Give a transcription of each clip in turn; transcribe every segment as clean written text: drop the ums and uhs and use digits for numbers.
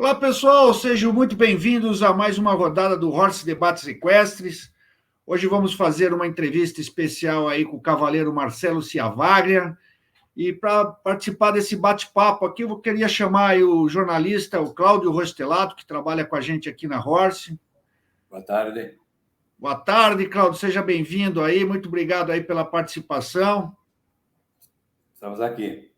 Olá, pessoal, sejam muito bem-vindos a mais uma rodada do Horse Debates Equestres. Hoje vamos fazer uma entrevista especial aí com o cavaleiro Marcelo Ciavaglia. E para participar desse bate-papo aqui, eu queria chamar aí o jornalista, o Cláudio Rostelato, que trabalha com a gente aqui na Horse. Boa tarde. Boa tarde, Cláudio, seja bem-vindo aí, muito obrigado aí pela participação. Estamos aqui.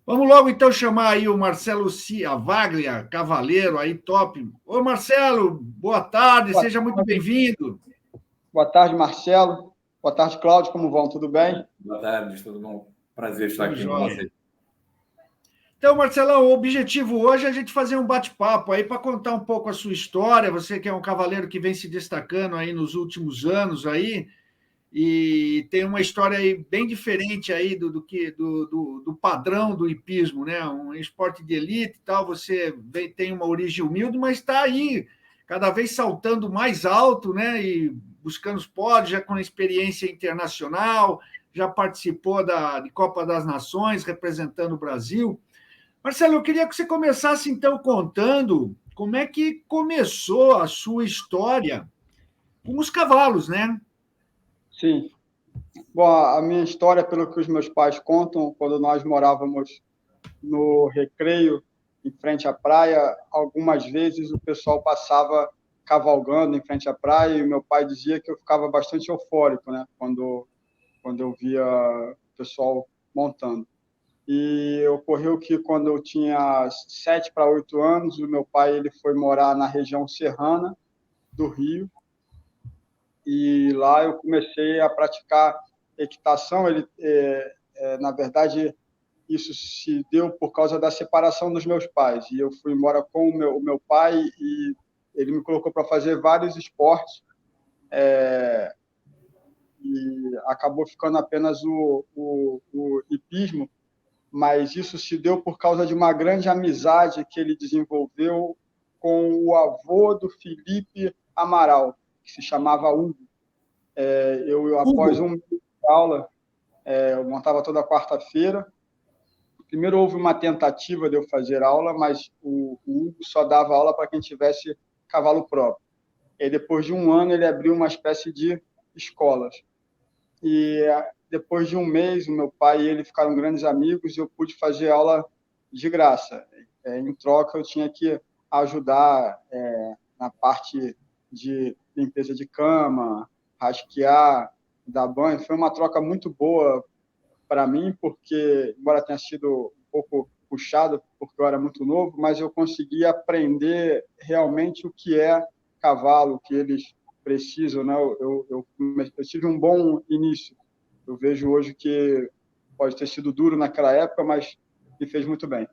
Vamos logo, então, chamar aí o Marcelo Ciavaglia, cavaleiro aí, top. Ô, Marcelo, boa tarde, seja muito bem-vindo. Boa tarde, Marcelo. Boa tarde, Cláudio, como vão? Tudo bem? Boa tarde, tudo bom? Prazer estar aqui com você. Então, Marcelão, o objetivo hoje é a gente fazer um bate-papo aí para contar um pouco a sua história. Você que é um cavaleiro que vem se destacando aí nos últimos anos aí, e tem uma história aí bem diferente aí do padrão do hipismo, né? Um esporte de elite e tal, você tem uma origem humilde, mas está aí cada vez saltando mais alto, né? E buscando os pódios, já com experiência internacional, já participou de Copa das Nações, representando o Brasil. Marcelo, eu queria que você começasse, então, contando como é que começou a sua história com os cavalos, né? Sim. Bom, a minha história, pelo que os meus pais contam, quando nós morávamos no Recreio, em frente à praia, algumas vezes o pessoal passava cavalgando em frente à praia e meu pai dizia que eu ficava bastante eufórico, né, quando eu via o pessoal montando. E ocorreu que quando eu tinha 7 para 8 anos, o meu pai ele foi morar na região serrana do Rio, e lá eu comecei a praticar equitação. Na verdade, isso se deu por causa da separação dos meus pais, e eu fui morar com o meu pai, e ele me colocou para fazer vários esportes, e acabou ficando apenas o hipismo, mas isso se deu por causa de uma grande amizade que ele desenvolveu com o avô do Felipe Amaral, que se chamava Hugo. Após um mês de aula, eu montava toda quarta-feira. Primeiro houve uma tentativa de eu fazer aula, mas o Hugo só dava aula para quem tivesse cavalo próprio. E depois de um ano, ele abriu uma espécie de escolas. E depois de um mês, o meu pai e ele ficaram grandes amigos e eu pude fazer aula de graça. Em troca, eu tinha que ajudar na parte de limpeza de cama, rasquear, dar banho. Foi uma troca muito boa para mim, porque, embora tenha sido um pouco puxado, porque eu era muito novo, mas eu consegui aprender realmente o que é cavalo, o que eles precisam, né? Eu tive um bom início. Eu vejo hoje que pode ter sido duro naquela época, mas me fez muito bem.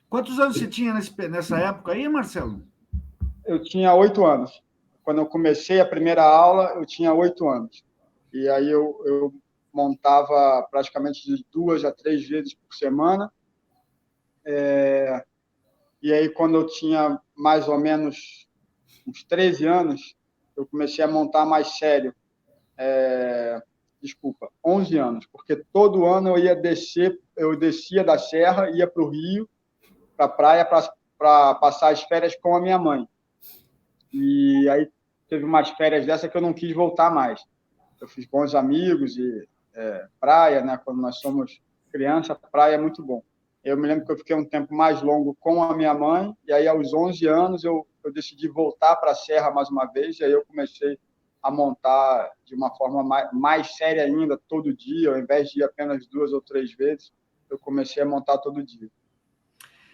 Quantos anos você tinha nessa época aí, Marcelo? Eu tinha 8 anos. Quando eu comecei a primeira aula, eu tinha 8 anos. E aí eu montava praticamente de 2 a 3 vezes por semana. E aí, quando eu tinha mais ou menos uns 13 anos, eu comecei a montar mais sério. 11 anos, porque todo ano eu descia da serra, ia para o Rio, para a praia, para passar as férias com a minha mãe. E aí teve umas férias dessa que eu não quis voltar mais. Eu fiz bons amigos e praia, né? Quando nós somos criança, praia é muito bom. Eu me lembro que eu fiquei um tempo mais longo com a minha mãe, e aí aos 11 anos eu decidi voltar para a serra mais uma vez, e aí eu comecei a montar de uma forma mais séria ainda, todo dia, ao invés de ir apenas 2 ou 3 vezes, eu comecei a montar todo dia.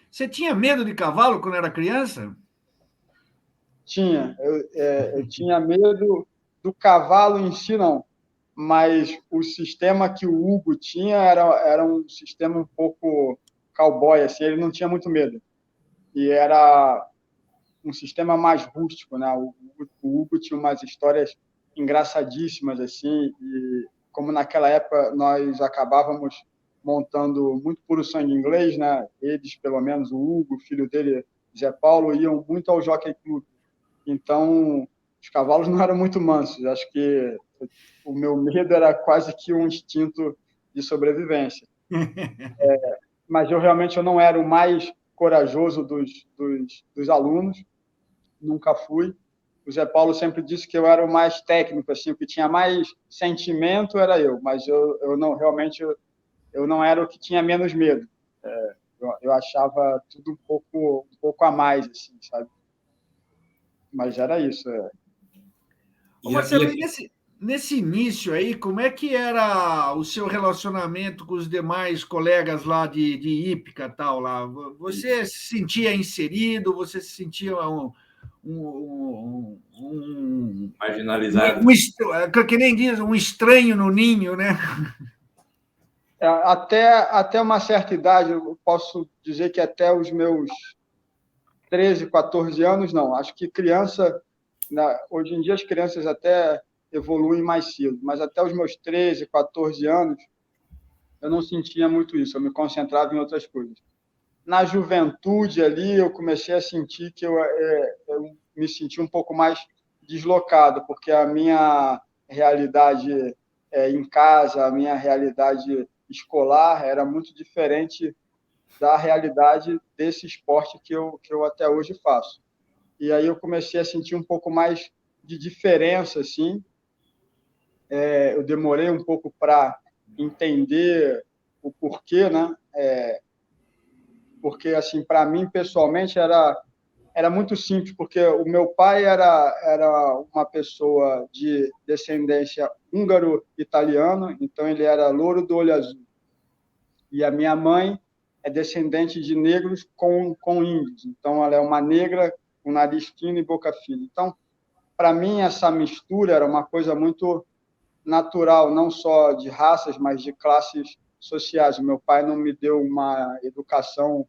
Você tinha medo de cavalo quando era criança? Tinha. Eu tinha medo do cavalo em si, não. Mas o sistema que o Hugo tinha era um sistema um pouco cowboy, assim, ele não tinha muito medo. E era um sistema mais rústico, né? O Hugo tinha umas histórias engraçadíssimas, assim, e como naquela época nós acabávamos montando muito puro sangue inglês, né? Eles, pelo menos o Hugo, o filho dele, Zé Paulo, iam muito ao Jockey Club. Então, os cavalos não eram muito mansos. Acho que o meu medo era quase que um instinto de sobrevivência. Mas eu realmente não era o mais corajoso dos alunos, nunca fui. O Zé Paulo sempre disse que eu era o mais técnico, assim, o que tinha mais sentimento era eu, mas eu não realmente eu não era o que tinha menos medo. Eu achava tudo um pouco a mais, assim, sabe? Mas era isso. Ô, Marcelo, e nesse início aí, como é que era o seu relacionamento com os demais colegas lá de Ípica tal lá? Você se sentia inserido? Você se sentia marginalizado. Que nem diz, um estranho no ninho, né? Até uma certa idade, eu posso dizer que até os meus 13, 14 anos, não. Acho que criança, hoje em dia as crianças até evoluem mais cedo, mas até os meus 13, 14 anos, eu não sentia muito isso, eu me concentrava em outras coisas. Na juventude ali, eu comecei a sentir que eu me senti um pouco mais deslocado, porque a minha realidade em casa, a minha realidade escolar era muito diferente da realidade desse esporte que eu até hoje faço. E aí eu comecei a sentir um pouco mais de diferença, assim. Eu demorei um pouco para entender o porquê, né? Porque, assim, para mim, pessoalmente, era muito simples, porque o meu pai era uma pessoa de descendência húngaro-italiana, então ele era louro do olho azul. E a minha mãe é descendente de negros com índios, então ela é uma negra com nariz fino e boca fina. Então, para mim, essa mistura era uma coisa muito natural, não só de raças, mas de classes sociais. O meu pai não me deu uma educação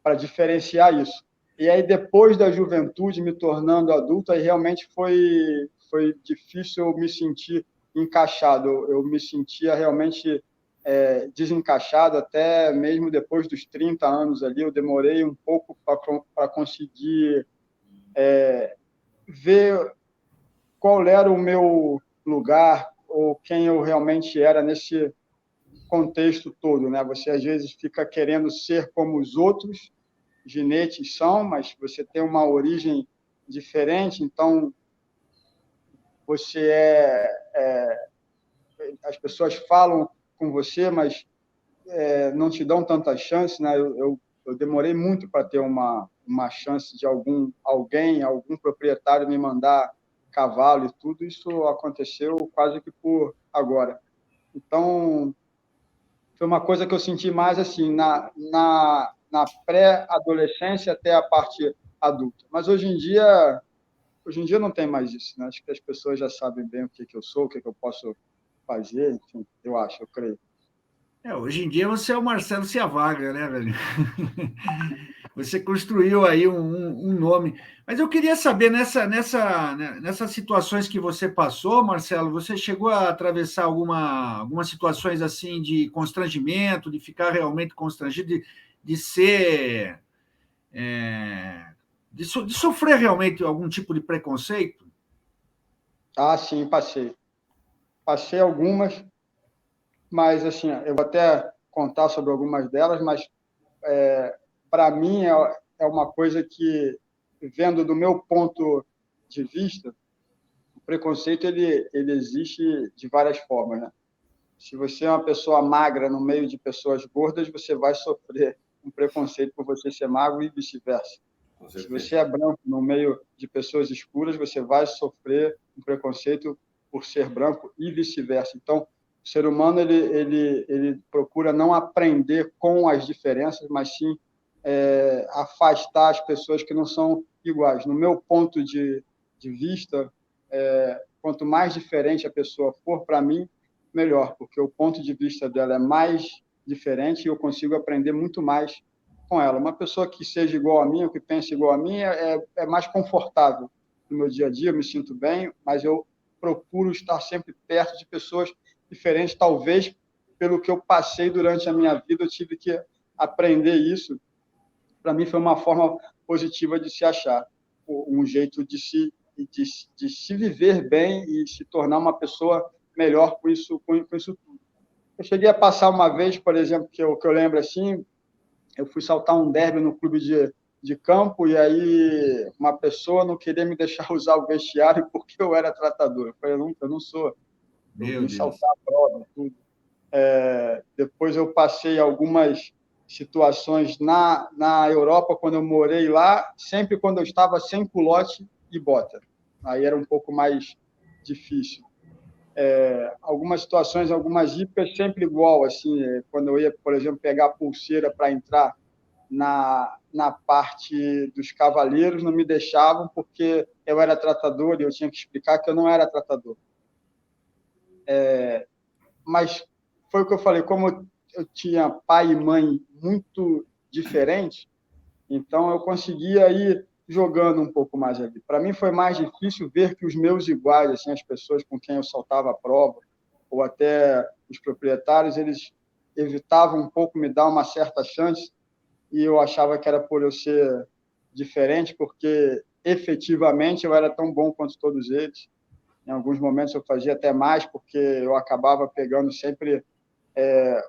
para diferenciar isso. E aí, depois da juventude, me tornando adulto, aí realmente foi difícil eu me sentir encaixado. Eu me sentia realmente desencaixado, até mesmo depois dos 30 anos ali, eu demorei um pouco para conseguir ver qual era o meu lugar ou quem eu realmente era nesse contexto todo, né? Você às vezes fica querendo ser como os outros ginetes são, mas você tem uma origem diferente, então você as pessoas falam com você, mas não te dão tanta chance, né? Eu demorei muito para ter uma chance de algum proprietário me mandar cavalo e tudo. Isso aconteceu quase que por agora. Então, foi uma coisa que eu senti mais assim na pré-adolescência até a parte adulta. Mas hoje em dia não tem mais isso, né? Acho que as pessoas já sabem bem o que eu sou, o que eu posso fazer, enfim, eu creio. Hoje em dia você é o Marcelo Ciavaga, né, velho? Você construiu aí um nome. Mas eu queria saber, nessas situações que você passou, Marcelo, você chegou a atravessar algumas situações assim de constrangimento, de ficar realmente constrangido, de ser. De sofrer realmente algum tipo de preconceito? Ah, sim, passei. Passei algumas, mas assim, eu vou até contar sobre algumas delas, mas para mim é uma coisa que, vendo do meu ponto de vista, o preconceito ele existe de várias formas, né? Se você é uma pessoa magra no meio de pessoas gordas, você vai sofrer um preconceito por você ser magro e vice-versa. Se você é branco no meio de pessoas escuras, você vai sofrer um preconceito por ser branco e vice-versa. Então, o ser humano ele procura não aprender com as diferenças, mas sim afastar as pessoas que não são iguais. No meu ponto de vista, quanto mais diferente a pessoa for, para mim, melhor, porque o ponto de vista dela é mais diferente e eu consigo aprender muito mais com ela. Uma pessoa que seja igual a mim, ou que pense igual a mim, é mais confortável no meu dia a dia, eu me sinto bem, mas eu procuro estar sempre perto de pessoas diferentes, talvez pelo que eu passei durante a minha vida, eu tive que aprender isso. Para mim foi uma forma positiva de se achar, um jeito de se viver bem e se tornar uma pessoa melhor com isso tudo. Eu cheguei a passar uma vez, por exemplo, que eu lembro assim, eu fui saltar um derby no clube de campo, e aí uma pessoa não queria me deixar usar o vestiário porque eu era tratador. Eu falei, eu não sou, eu vim saltar a prova, tudo. Depois eu passei algumas situações na Europa, quando eu morei lá, sempre quando eu estava sem culote e bota. Aí era um pouco mais difícil. Algumas situações, algumas hípicas, sempre igual, assim, quando eu ia, por exemplo, pegar a pulseira para entrar na parte dos cavaleiros, não me deixavam porque eu era tratador e eu tinha que explicar que eu não era tratador. Mas foi o que eu falei, como eu tinha pai e mãe muito diferentes, então eu conseguia ir jogando um pouco mais ali. Para mim foi mais difícil ver que os meus iguais, assim, as pessoas com quem eu saltava a prova, ou até os proprietários, eles evitavam um pouco me dar uma certa chance, e eu achava que era por eu ser diferente, porque efetivamente eu era tão bom quanto todos eles. Em alguns momentos eu fazia até mais, porque eu acabava pegando sempre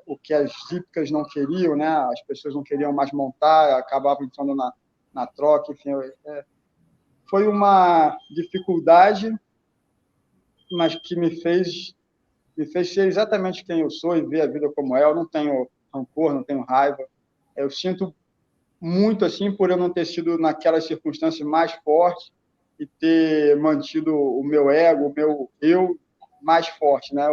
o que as hípicas não queriam, né? As pessoas não queriam mais montar, acabavam entrando na troca, enfim. Foi uma dificuldade, mas que me fez ser exatamente quem eu sou e ver a vida como é. Eu não tenho rancor, não tenho raiva. Eu sinto muito assim por eu não ter sido naquelas circunstâncias mais forte e ter mantido o meu ego, o meu eu mais forte, né?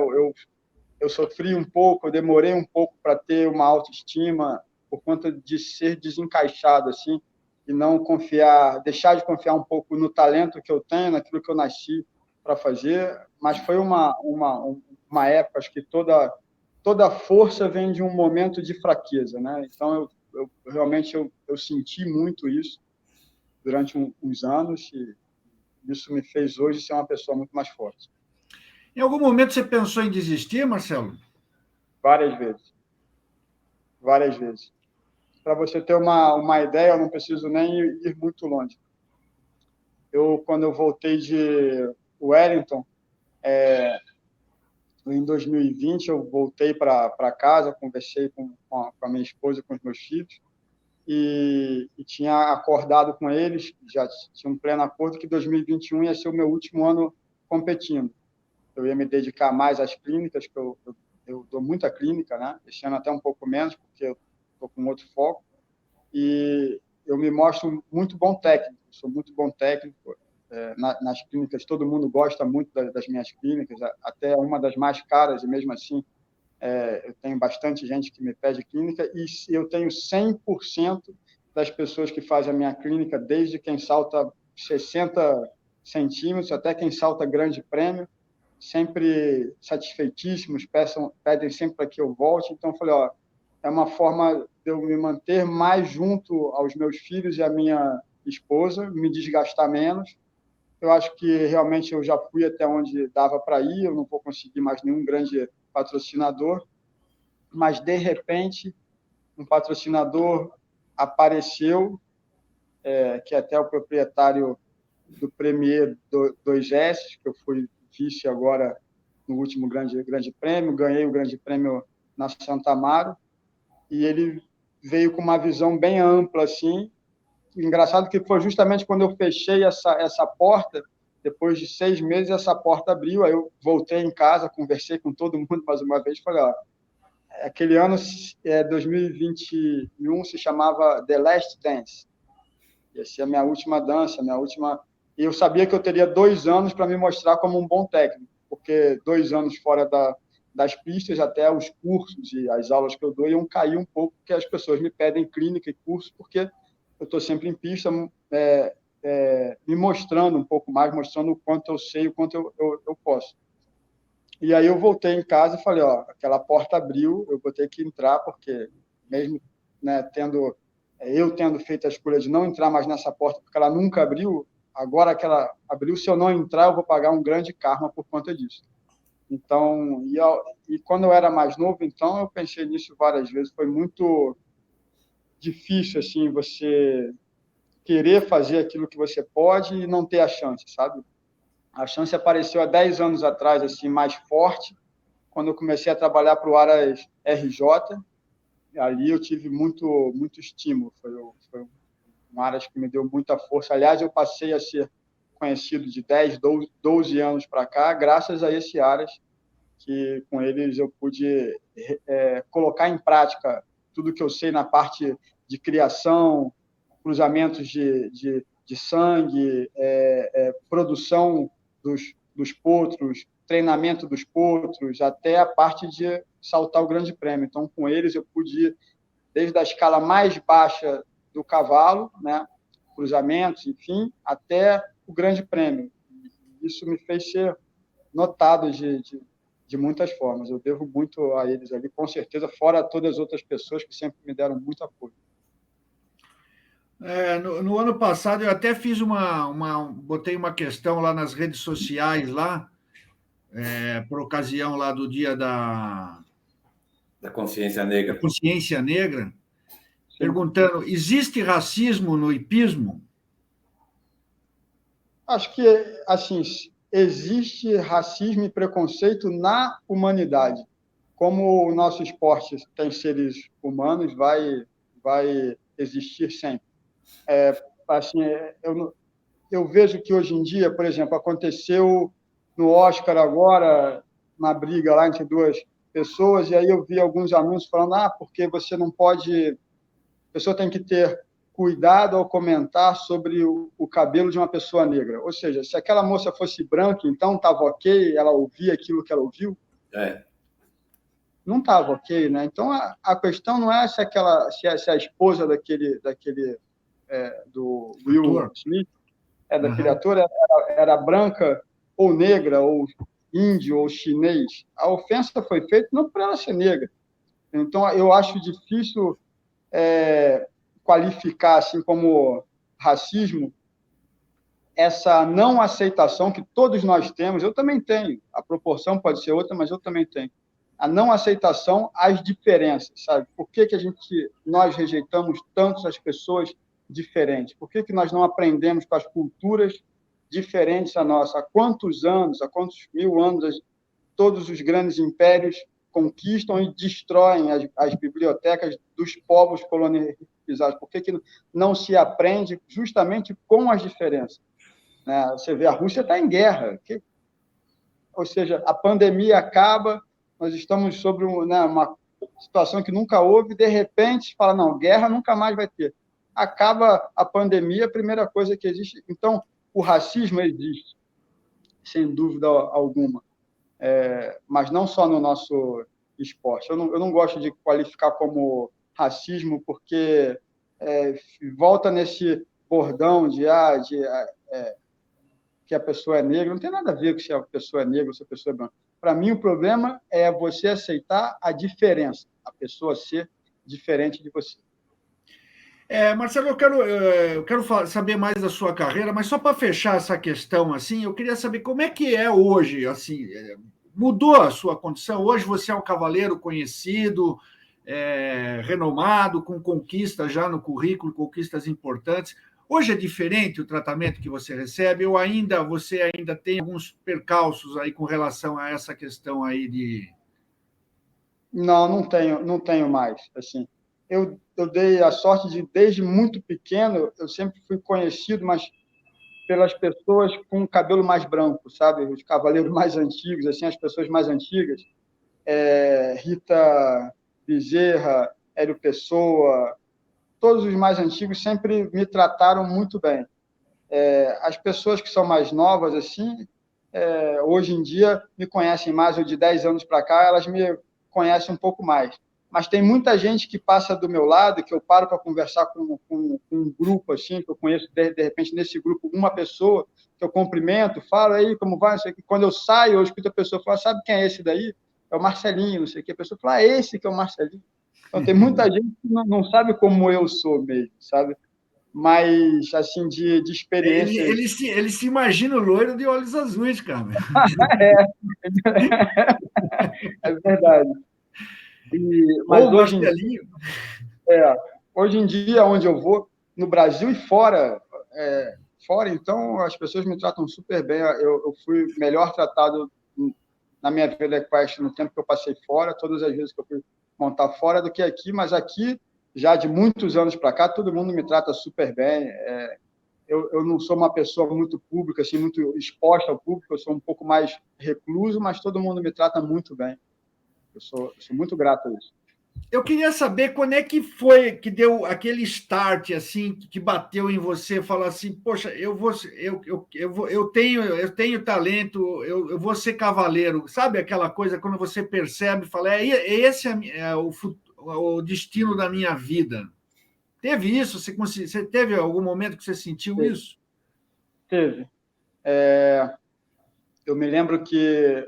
Eu sofri um pouco, eu demorei um pouco para ter uma autoestima por conta de ser desencaixado assim e não confiar, deixar de confiar um pouco no talento que eu tenho, naquilo que eu nasci para fazer, mas foi uma época, acho que toda força vem de um momento de fraqueza, né? Então eu realmente eu senti muito isso durante uns anos e isso me fez hoje ser uma pessoa muito mais forte. Em algum momento você pensou em desistir, Marcelo? Várias vezes. Várias vezes. Para você ter uma ideia, eu não preciso nem ir muito longe. Quando eu voltei de Wellington, em 2020, eu voltei para casa, conversei com a minha esposa, com os meus filhos, e tinha acordado com eles, já tinha um pleno acordo que 2021 ia ser o meu último ano competindo. Eu ia me dedicar mais às clínicas, que eu dou muita clínica, né? Esse ano até um pouco menos, porque eu estou com outro foco, e eu me mostro muito bom técnico, sou muito bom técnico. Nas clínicas, todo mundo gosta muito das minhas clínicas, até uma das mais caras, e mesmo assim eu tenho bastante gente que me pede clínica, e eu tenho 100% das pessoas que fazem a minha clínica, desde quem salta 60 centímetros até quem salta grande prêmio, sempre satisfeitíssimos, pedem sempre para que eu volte. Então, eu falei, é uma forma de eu me manter mais junto aos meus filhos e à minha esposa, me desgastar menos. Eu acho que realmente eu já fui até onde dava para ir, eu não vou conseguir mais nenhum grande patrocinador, mas, de repente, um patrocinador apareceu, que é até o proprietário do Premier 2S, que eu fui vice agora no último grande prêmio, ganhei o grande prêmio na Santa Amaro, e ele veio com uma visão bem ampla, assim. Engraçado que foi justamente quando eu fechei essa porta, depois de 6 meses, essa porta abriu, aí eu voltei em casa, conversei com todo mundo mais uma vez, falei, aquele ano, 2021, se chamava The Last Dance. Ia ser a minha última dança, E eu sabia que eu teria 2 anos para me mostrar como um bom técnico, porque 2 anos fora das pistas, até os cursos e as aulas que eu dou iam cair um pouco, porque as pessoas me pedem clínica e curso, porque eu estou sempre em pista, me mostrando um pouco mais, mostrando o quanto eu sei, o quanto eu posso. E aí eu voltei em casa e falei, aquela porta abriu, eu vou ter que entrar, porque mesmo, né, eu tendo feito a escolha de não entrar mais nessa porta, porque ela nunca abriu, agora que ela abriu, se eu não entrar, eu vou pagar um grande karma por conta disso. Então, e quando eu era mais novo, então, eu pensei nisso várias vezes, foi muito difícil, assim, você querer fazer aquilo que você pode e não ter a chance, sabe? A chance apareceu há 10 anos atrás, assim, mais forte, quando eu comecei a trabalhar para o Aras RJ, ali eu tive muito estímulo. Foi um Aras que me deu muita força. Aliás, eu passei a ser conhecido de 10, 12 anos para cá, graças a esse Aras, que com eles eu pude colocar em prática tudo que eu sei na parte de criação, cruzamentos de sangue, produção dos potros, treinamento dos potros, até a parte de saltar o Grande Prêmio. Então, com eles, eu pude ir desde a escala mais baixa do cavalo, né, cruzamentos, enfim, até o Grande Prêmio. Isso me fez ser notado de muitas formas. Eu devo muito a eles ali, com certeza, fora todas as outras pessoas que sempre me deram muito apoio. No ano passado eu até fiz botei uma questão lá nas redes sociais lá, por ocasião lá do dia da Consciência Negra. Da Consciência Negra, perguntando: existe racismo no hipismo? Acho que, assim, existe racismo e preconceito na humanidade. Como o nosso esporte tem seres humanos, vai existir sempre. Assim, eu vejo que hoje em dia, por exemplo, aconteceu no Oscar agora, uma briga lá entre duas pessoas, e aí eu vi alguns anúncios falando, porque você não pode... A pessoa tem que ter cuidado ao comentar sobre o cabelo de uma pessoa negra. Ou seja, se aquela moça fosse branca, então estava ok, ela ouvia aquilo que ela ouviu? Não estava ok, né? Então, a questão não é se a esposa do Will Smith, daquele ator, era branca ou negra, ou índio, ou chinês. A ofensa foi feita não por ela ser negra. Então, eu acho difícil qualificar assim como racismo essa não aceitação que todos nós temos. Eu também tenho. A proporção pode ser outra, mas eu também tenho. A não aceitação às diferenças, sabe? Por que nós rejeitamos tanto as pessoas diferentes? Por que nós não aprendemos com as culturas diferentes a nossa? Há quantos anos, há quantos mil anos, todos os grandes impérios conquistam e destroem as bibliotecas dos povos colonizados? Por que não se aprende justamente com as diferenças? Você vê, a Rússia está em guerra. Ou seja, a pandemia acaba, nós estamos sobre uma situação que nunca houve, de repente, fala, não, guerra nunca mais vai ter. Acaba a pandemia, a primeira coisa que existe. Então, o racismo existe, sem dúvida alguma, mas não só no nosso esporte. Eu não gosto de qualificar como racismo, porque volta nesse bordão que a pessoa é negra. Não tem nada a ver com se a pessoa é negra ou se a pessoa é branca. Para mim, o problema é você aceitar a diferença, a pessoa ser diferente de você. Marcelo, eu quero saber mais da sua carreira, mas só para fechar essa questão, assim, eu queria saber como é que é hoje, assim, mudou a sua condição? Hoje você é um cavaleiro conhecido, renomado, com conquistas já no currículo, conquistas importantes. Hoje é diferente o tratamento que você recebe, ou você ainda tem alguns percalços aí com relação a essa questão aí de... Não tenho mais, assim. Eu dei a sorte de, desde muito pequeno, eu sempre fui conhecido, mas pelas pessoas com cabelo mais branco, sabe? Os cavaleiros mais antigos, assim, as pessoas mais antigas, Rita Bezerra, Hélio Pessoa, todos os mais antigos sempre me trataram muito bem. As pessoas que são mais novas, assim, hoje em dia me conhecem mais, ou de 10 anos para cá, elas me conhecem um pouco mais. Mas tem muita gente que passa do meu lado, que eu paro para conversar com um grupo, assim, que eu conheço, de repente, nesse grupo, uma pessoa que eu cumprimento, falo aí como vai, não sei o que. Quando eu saio, eu escuto a pessoa falar, sabe quem é esse daí? É o Marcelinho, não sei o que. A pessoa fala, esse que é o Marcelinho. Então, tem muita gente que não sabe como eu sou mesmo, sabe? Mas, assim, de experiência... Ele se imagina o loiro de olhos azuis, cara. É verdade. Mas hoje em dia, onde eu vou, no Brasil e fora, então, as pessoas me tratam super bem. Eu fui melhor tratado na minha vida equestre no tempo que eu passei fora. Todas as vezes que eu fui montar fora do que aqui, mas aqui, já de muitos anos para cá, todo mundo me trata super bem. Eu não sou uma pessoa muito pública, assim, muito exposta ao público, eu sou um pouco mais recluso, mas todo mundo me trata muito bem. Eu sou muito grato a isso. Eu queria saber quando é que foi que deu aquele start, assim, que bateu em você, falar assim, poxa, eu tenho talento, eu vou ser cavaleiro. Sabe aquela coisa quando você percebe, fala, esse é o destino da minha vida. Teve isso? Você teve algum momento que você sentiu isso? Teve. Eu me lembro que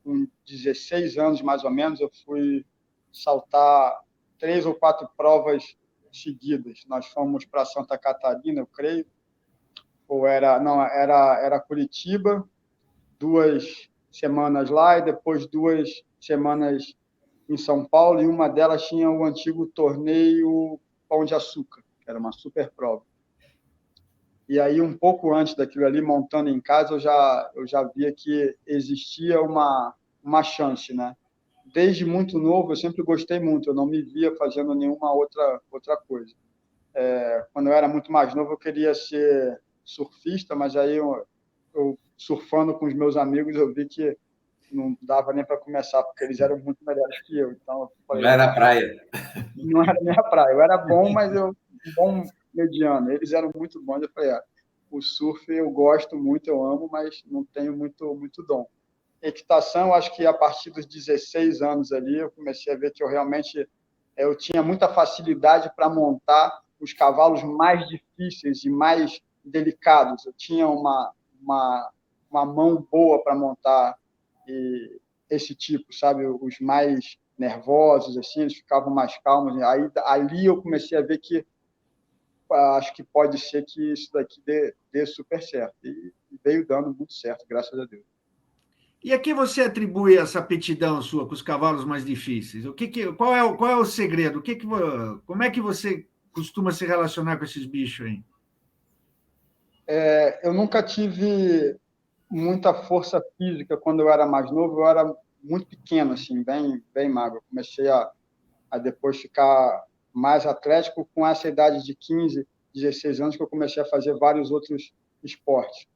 com 16 anos, mais ou menos, eu fui saltar 3 ou 4 provas seguidas. Nós fomos para Santa Catarina, eu creio, ou era Curitiba, 2 semanas lá e depois 2 semanas em São Paulo, e uma delas tinha o antigo torneio Pão de Açúcar, que era uma super prova. E aí, um pouco antes daquilo ali, montando em casa, eu já via que existia uma chance, né? Desde muito novo, eu sempre gostei muito, eu não me via fazendo nenhuma outra coisa. Quando eu era muito mais novo, eu queria ser surfista, mas aí eu surfando com os meus amigos, eu vi que não dava nem para começar, porque eles eram muito melhores que eu. Então, eu falei, não era a praia. Não era minha praia. Eu era bom, mas bom mediano. Eles eram muito bons. Eu falei, o surf eu gosto muito, eu amo, mas não tenho muito dom. Equitação, acho que a partir dos 16 anos ali, eu comecei a ver que eu tinha muita facilidade para montar os cavalos mais difíceis e mais delicados. Eu tinha uma mão boa para montar esse tipo, sabe? Os mais nervosos, assim, eles ficavam mais calmos. Aí, ali eu comecei a ver que acho que pode ser que isso daqui dê super certo. E veio dando muito certo, graças a Deus. E a que você atribui essa aptidão sua com os cavalos mais difíceis? Qual é o segredo? Como é que você costuma se relacionar com esses bichos aí? Eu nunca tive muita força física quando eu era mais novo. Eu era muito pequeno, assim, bem magro. Eu comecei a depois ficar mais atlético com essa idade de 15, 16 anos, que eu comecei a fazer vários outros esportes.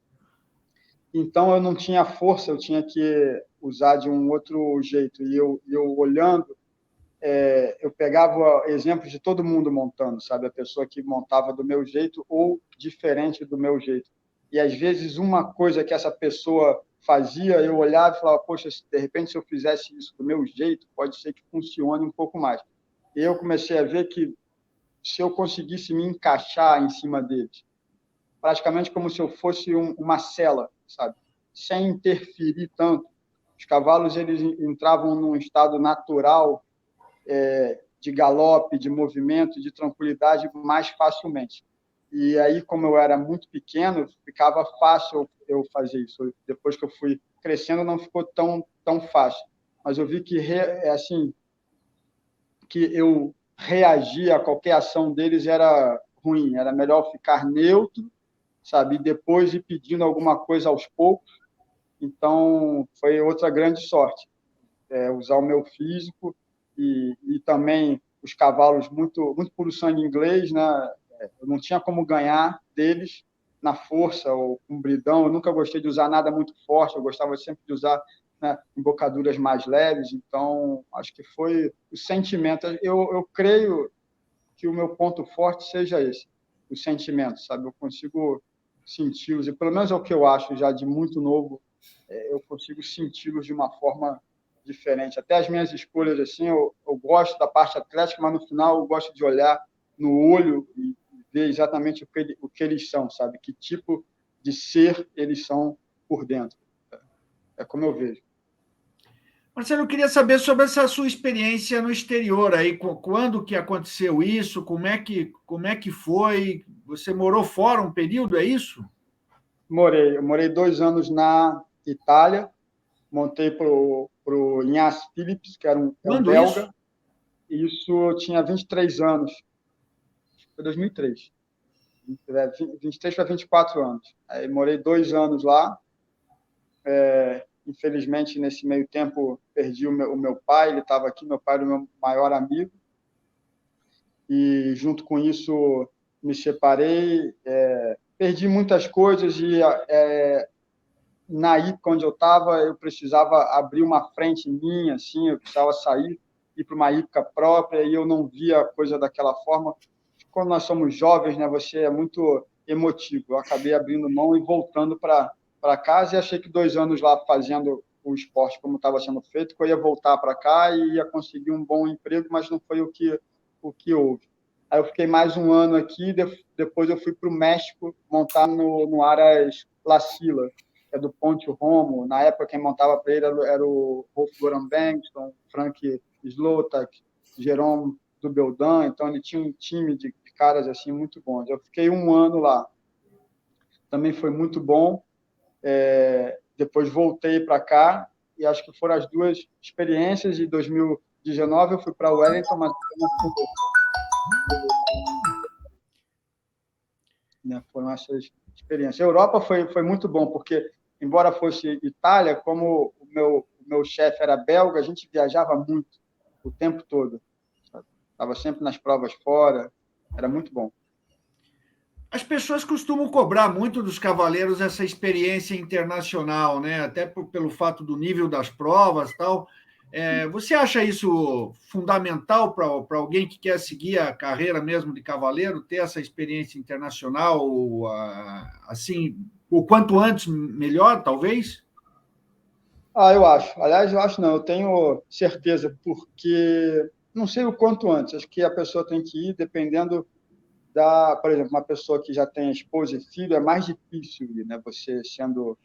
Então, eu não tinha força, eu tinha que usar de um outro jeito. E eu olhando, eu pegava exemplos de todo mundo montando, sabe? A pessoa que montava do meu jeito ou diferente do meu jeito. E, às vezes, uma coisa que essa pessoa fazia, eu olhava e falava, poxa, de repente, se eu fizesse isso do meu jeito, pode ser que funcione um pouco mais. E eu comecei a ver que, se eu conseguisse me encaixar em cima deles, praticamente como se eu fosse uma cela, sabe? Sem interferir tanto. Os cavalos eles entravam num estado natural de galope, de movimento, de tranquilidade mais facilmente. E aí, como eu era muito pequeno, ficava fácil eu fazer isso. Depois que eu fui crescendo, não ficou tão fácil. Mas eu vi que assim que eu reagir a qualquer ação deles era ruim. Era melhor ficar neutro, sabe? E depois ir pedindo alguma coisa aos poucos. Então, foi outra grande sorte. Usar o meu físico e também os cavalos muito puro sangue inglês, né? Eu não tinha como ganhar deles na força ou com bridão. Eu nunca gostei de usar nada muito forte. Eu gostava sempre de usar, né, embocaduras mais leves. Então, acho que foi o sentimento. Eu creio que o meu ponto forte seja esse, o sentimento, sabe? Eu consigo senti-los, e pelo menos é o que eu acho já de muito novo, eu consigo senti-los de uma forma diferente. Até as minhas escolhas, assim, eu gosto da parte atlética, mas no final eu gosto de olhar no olho e ver exatamente o que eles são, sabe? Que tipo de ser eles são por dentro. É como eu vejo. Marcelo, eu queria saber sobre essa sua experiência no exterior aí, quando que aconteceu isso, como é que foi? Você morou fora um período, é isso? Eu morei 2 anos na Itália, montei para o Ignaz Philips, que era um Quando belga. isso? Isso eu tinha 23 anos. Foi 2003. 23 para 24 anos. Aí morei 2 anos lá. Infelizmente, nesse meio tempo, perdi o meu pai, ele estava aqui, meu pai era o meu maior amigo, e junto com isso me separei, perdi muitas coisas e na IPCA onde eu estava, eu precisava abrir uma frente minha, assim, eu precisava sair, ir para uma IPCA própria, e eu não via a coisa daquela forma. Quando nós somos jovens, né, você é muito emotivo. Eu acabei abrindo mão e voltando para casa, e achei que 2 anos lá fazendo o esporte como estava sendo feito, que eu ia voltar para cá e ia conseguir um bom emprego, mas não foi o que houve. Aí eu fiquei mais 1 ano aqui, depois eu fui para o México montar no Aras La Sila, que é do Ponte Romo. Na época, quem montava para ele era o Rolf Goran Bengtsson, Frank Slotak, Jerome Dubeldan. Então, ele tinha um time de caras assim muito bons. Eu fiquei 1 ano lá. Também foi muito bom. Depois voltei para cá, e acho que foram as 2 experiências. Em 2019, eu fui para Wellington, mas foram essas experiências. A Europa foi muito bom, porque, embora fosse Itália, como o meu chefe era belga, a gente viajava muito, o tempo todo. Estava sempre nas provas fora, era muito bom. As pessoas costumam cobrar muito dos cavaleiros essa experiência internacional, né? Até pelo fato do nível das provas e tal. Você acha isso fundamental para alguém que quer seguir a carreira mesmo de cavaleiro, ter essa experiência internacional, assim, o quanto antes melhor, talvez? Eu acho. Aliás, eu acho não, eu tenho certeza, porque não sei o quanto antes, acho que a pessoa tem que ir dependendo por exemplo, uma pessoa que já tem esposa e filho, é mais difícil ir, né? Você sendo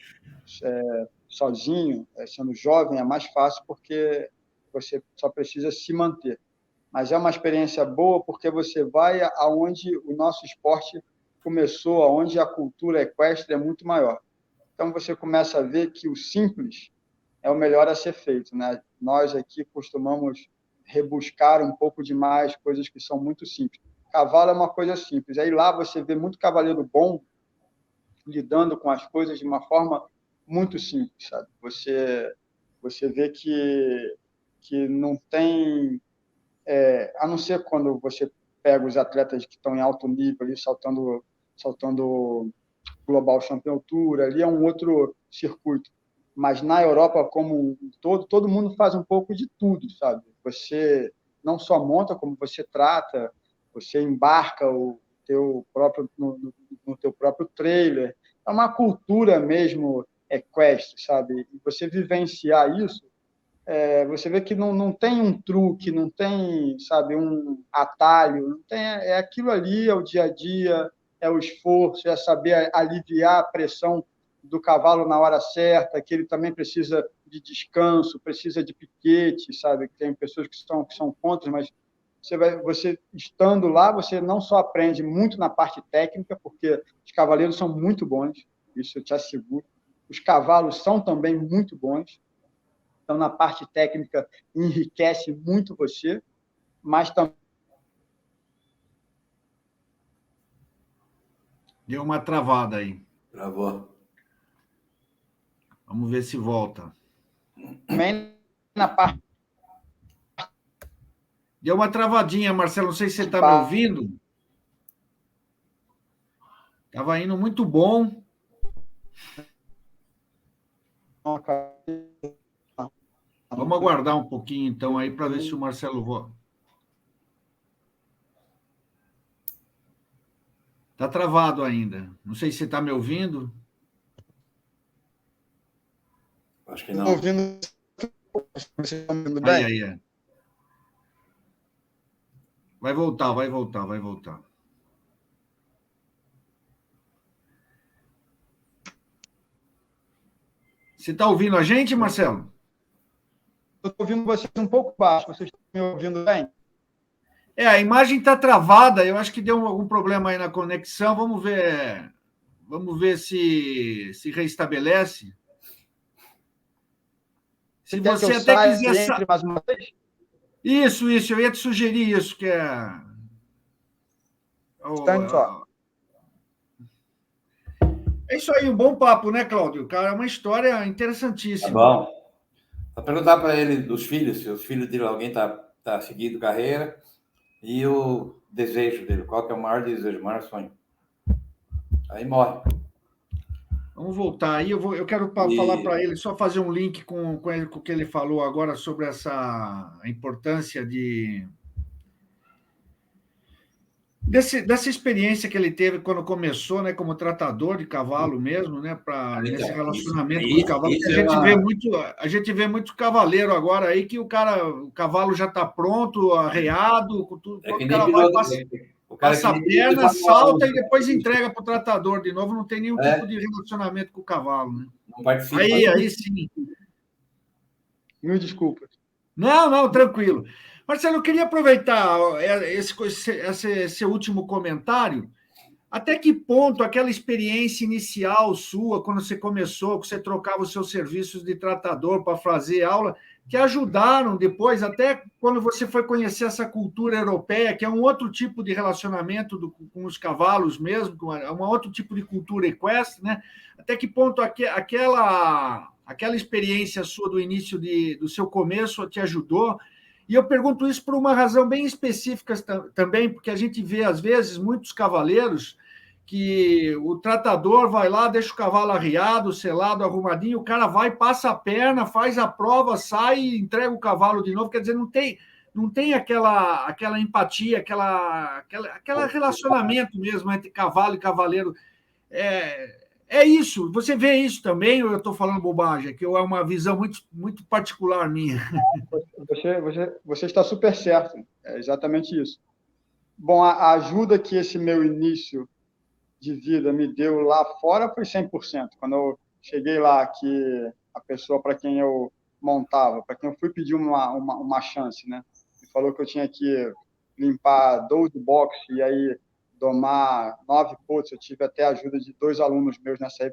sozinho, sendo jovem, é mais fácil porque você só precisa se manter. Mas é uma experiência boa porque você vai aonde o nosso esporte começou, aonde a cultura equestre é muito maior. Então você começa a ver que o simples é o melhor a ser feito, né? Nós aqui costumamos rebuscar um pouco demais coisas que são muito simples. Cavalo é uma coisa simples. Aí lá você vê muito cavaleiro bom lidando com as coisas de uma forma muito simples, sabe? Você vê que não tem, a não ser quando você pega os atletas que estão em alto nível ali saltando Global Champion Tour, ali é um outro circuito. Mas na Europa como um todo mundo faz um pouco de tudo, sabe? Você não só monta, como você trata, você embarca no teu próprio trailer. É uma cultura mesmo equestre, sabe? E você vivenciar isso, você vê que não tem um truque, não tem, sabe, um atalho, não tem, é aquilo ali, é o dia a dia, é o esforço, é saber aliviar a pressão do cavalo na hora certa, que ele também precisa de descanso, precisa de piquete, sabe? Tem pessoas que são contra, mas você estando lá, você não só aprende muito na parte técnica, porque os cavaleiros são muito bons, isso eu te asseguro. Os cavalos são também muito bons, então na parte técnica enriquece muito você, mas também Deu uma travada aí. Travou. Vamos ver se volta. também na parte Deu uma travadinha, Marcelo. Não sei se você está me ouvindo. Estava indo muito bom. Vamos aguardar um pouquinho, então, aí, para ver se o Marcelo volta. Está travado ainda. Não sei se você está me ouvindo. Acho que não. Ouvindo. Vocês estão me ouvindo bem? Aí. Vai voltar. Você está ouvindo a gente, Marcelo? Eu estou ouvindo vocês um pouco baixo. Vocês estão me ouvindo bem? A imagem está travada. Eu acho que deu algum problema aí na conexão. Vamos ver se reestabelece. Se você até quiser... Entre mais uma vez? Isso. Eu ia te sugerir isso, que é... É isso aí, um bom papo, né, Cláudio? Cara, é uma história Tá interessantíssima. bom. Vou perguntar para ele dos filhos, se os filhos dele, alguém tá seguindo carreira, e o desejo dele, qual que é o maior desejo, o maior sonho. Aí morre. Vamos voltar aí. Eu quero falar para ele, só fazer um link com o que ele falou agora sobre essa importância dessa experiência que ele teve quando começou, né, como tratador de cavalo mesmo, né, nesse Então, relacionamento com os cavalos. isso A é gente vê uma... muito cavaleiro agora aí que o cavalo já está pronto, arreado, com tudo, É que o nem cara vai piloto, o cara que passa a nem piloto de perna, Fórmula 1, salta e depois entrega para o tratador de novo. Não tem nenhum tipo né? de relacionamento com o cavalo, né? Não participa. Aí sim. Mil desculpas. Não, tranquilo. Marcelo, eu queria aproveitar esse seu último comentário. Até que ponto aquela experiência inicial sua, quando você começou, que você trocava os seus serviços de tratador para fazer aula, te ajudaram depois, até quando você foi conhecer essa cultura europeia, que é um outro tipo de relacionamento com os cavalos mesmo, um outro tipo de cultura equestre, né? Até que ponto aquela experiência sua do início do seu começo te ajudou? E eu pergunto isso por uma razão bem específica também, porque a gente vê, às vezes, muitos cavaleiros que o tratador vai lá, deixa o cavalo arriado, selado, arrumadinho, o cara vai, passa a perna, faz a prova, sai e entrega o cavalo de novo. Quer dizer, não tem aquela empatia, aquela relacionamento mesmo entre cavalo e cavaleiro. É isso. Você vê isso também, ou eu estou falando bobagem? Que é uma visão muito, muito particular minha. Você está super certo. É exatamente isso. Bom, a ajuda que esse meu início de vida me deu lá fora foi 100%. Quando eu cheguei lá, que a pessoa para quem eu montava, para quem eu fui pedir uma chance, né? Me falou que eu tinha que limpar 12 boxes e aí domar 9 potes. Eu tive até a ajuda de 2 alunos meus nessa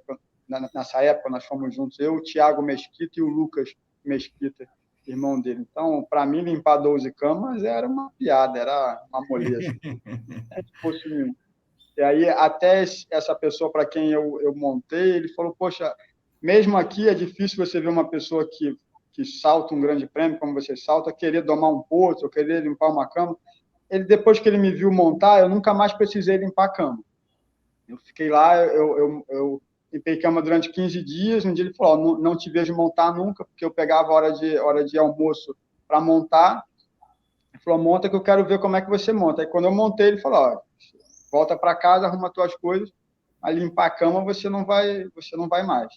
época nós fomos juntos, eu, o Thiago Mesquita e o Lucas Mesquita, irmão dele. Então, para mim, limpar 12 camas era uma piada, era uma moleza. Não fosse nenhum. E aí, até essa pessoa para quem eu montei, ele falou, poxa, mesmo aqui é difícil você ver uma pessoa que salta um grande prêmio, como você salta, querer domar um poço, ou querer limpar uma cama. Depois que ele me viu montar, eu nunca mais precisei limpar a cama. Eu fiquei lá, eu limpei cama durante 15 dias, um dia ele falou, não te vejo montar nunca, porque eu pegava hora de almoço para montar. Ele falou, monta que eu quero ver como é que você monta. Aí, quando eu montei, ele falou, volta para casa, arruma tuas coisas, a limpar a cama você não vai mais.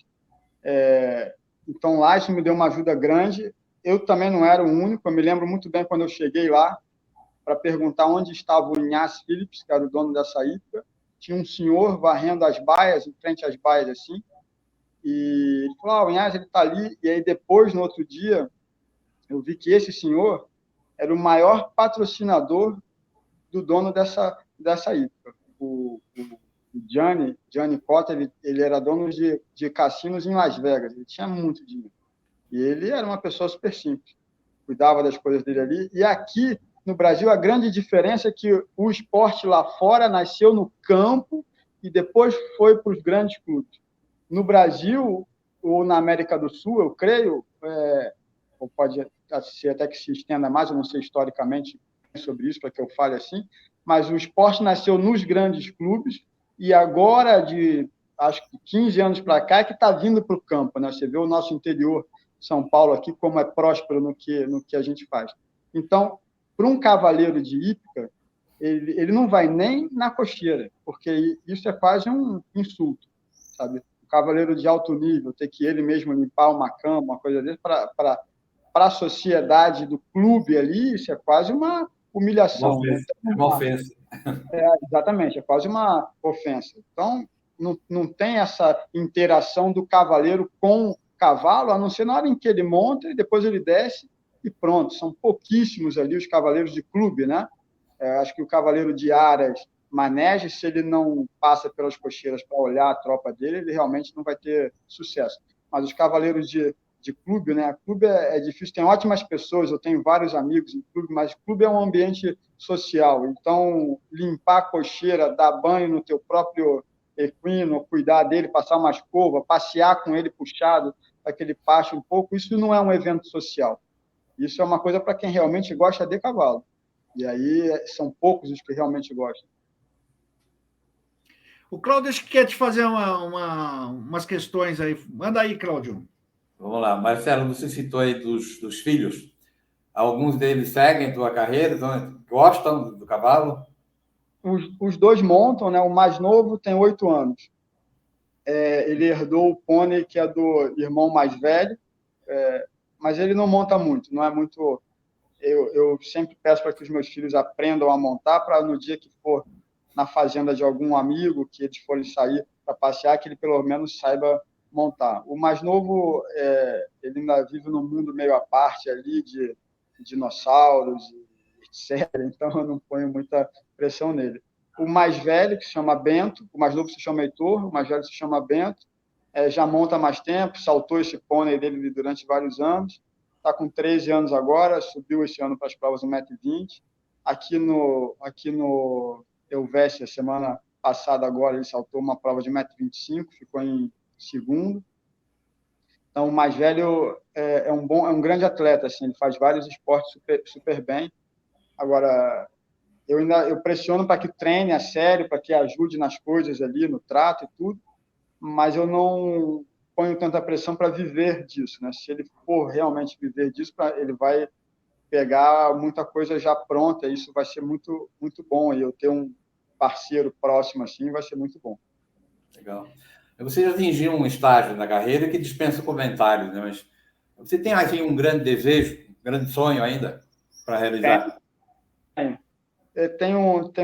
Então, lá isso me deu uma ajuda grande. Eu também não era o único, eu me lembro muito bem quando eu cheguei lá para perguntar onde estava o Inácio Phillips, que era o dono dessa hípica. Tinha um senhor varrendo as baias, em frente às baias, assim, e ele falou, o Inácio, ele está ali. E aí, depois, no outro dia, eu vi que esse senhor era o maior patrocinador do dono dessa hípica. O Gianni Cotta, ele era dono de cassinos em Las Vegas, ele tinha muito dinheiro. E ele era uma pessoa super simples, cuidava das coisas dele ali. E aqui, no Brasil, a grande diferença é que o esporte lá fora nasceu no campo e depois foi para os grandes clubes. No Brasil, ou na América do Sul, eu creio, ou pode ser até que se estenda mais, eu não sei historicamente sobre isso, para que eu fale assim, mas o esporte nasceu nos grandes clubes e agora, acho que 15 anos para cá, é que está vindo para o campo. Né? Você vê o nosso interior, São Paulo, aqui, como é próspero no que a gente faz. Então, para um cavaleiro de hípica, ele não vai nem na cocheira, porque isso é quase um insulto, sabe? O cavaleiro de alto nível, ter que ele mesmo limpar uma cama, uma coisa desse, para a sociedade do clube ali, isso é quase uma humilhação. Uma ofensa. Exatamente, é quase uma ofensa. Então, não tem essa interação do cavaleiro com o cavalo, a não ser na hora em que ele monta e depois ele desce e pronto. São pouquíssimos ali os cavaleiros de clube, né? Acho que o cavaleiro de Aras, Manege, se ele não passa pelas cocheiras para olhar a tropa dele, ele realmente não vai ter sucesso. Mas os cavaleiros de clube, né? Clube é difícil, tem ótimas pessoas, eu tenho vários amigos em clube, mas clube é um ambiente social, então limpar a cocheira, dar banho no teu próprio equino, cuidar dele, passar uma escova, passear com ele puxado para que ele passe um pouco, isso não é um evento social. Isso é uma coisa para quem realmente gosta de cavalo. E aí são poucos os que realmente gostam. O Cláudio quer te fazer umas questões aí. Manda aí, Cláudio. Vamos lá. Marcelo, você citou aí dos filhos. Alguns deles seguem tua carreira, gostam do cavalo? Os dois montam, né? O mais novo tem 8 anos. Ele herdou o pônei que é do irmão mais velho, mas ele não monta muito, não é muito... Eu sempre peço para que os meus filhos aprendam a montar, para no dia que for na fazenda de algum amigo, que eles forem sair para passear, que ele pelo menos saiba montar. O mais novo, ele ainda vive num mundo meio à parte ali, de dinossauros, etc. Então, eu não ponho muita pressão nele. O mais velho, que se chama Bento, o mais novo se chama Heitor, o mais velho se chama Bento, já monta há mais tempo, saltou esse pônei dele durante vários anos, está com 13 anos agora, subiu esse ano para as provas do 1,20 m. Aqui no Elvéssia, semana passada agora, ele saltou uma prova de 1,25 m, ficou em segundo. Então, o mais velho é um grande atleta, assim, ele faz vários esportes super bem. Agora, eu pressiono para que treine a sério, para que ajude nas coisas ali, no trato e tudo, mas eu não ponho tanta pressão para viver disso, né? Se ele for realmente viver disso, ele vai pegar muita coisa já pronta, e isso vai ser muito, muito bom. E eu ter um parceiro próximo assim vai ser muito bom. Legal. Você já atingiu um estágio na carreira que dispensa comentários, né? Mas você tem assim um grande desejo, um grande sonho ainda para realizar? Tem